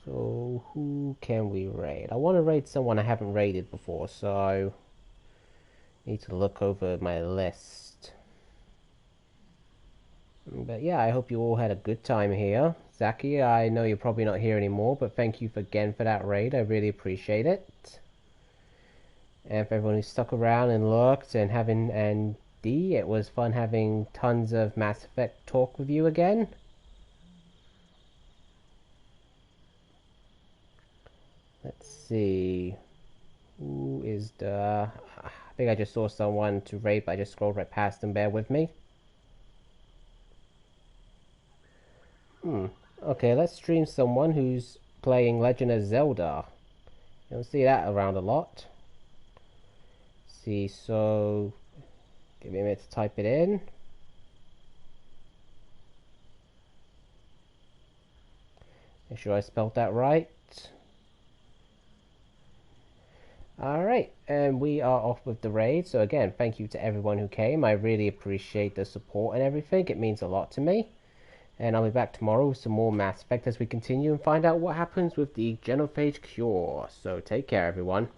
So who can we raid? I want to raid someone I haven't raided before, so need to look over my list. But yeah, I hope you all had a good time here. Zaki, I know you're probably not here anymore, but thank you again for that raid. I really appreciate it. And for everyone who stuck around and looked, and D, it was fun having tons of Mass Effect talk with you again. Let's see. Who is the... I think I just saw someone to raid, but I just scrolled right past them. Bear with me. Okay, let's stream someone who's playing Legend of Zelda. You don't see that around a lot. See, so give me a minute to type it in. Make sure I spelled that right. Alright, and we are off with the raid. So again, thank you to everyone who came. I really appreciate the support and everything. It means a lot to me. And I'll be back tomorrow with some more Mass Effect as we continue and find out what happens with the genophage cure. So take care, everyone.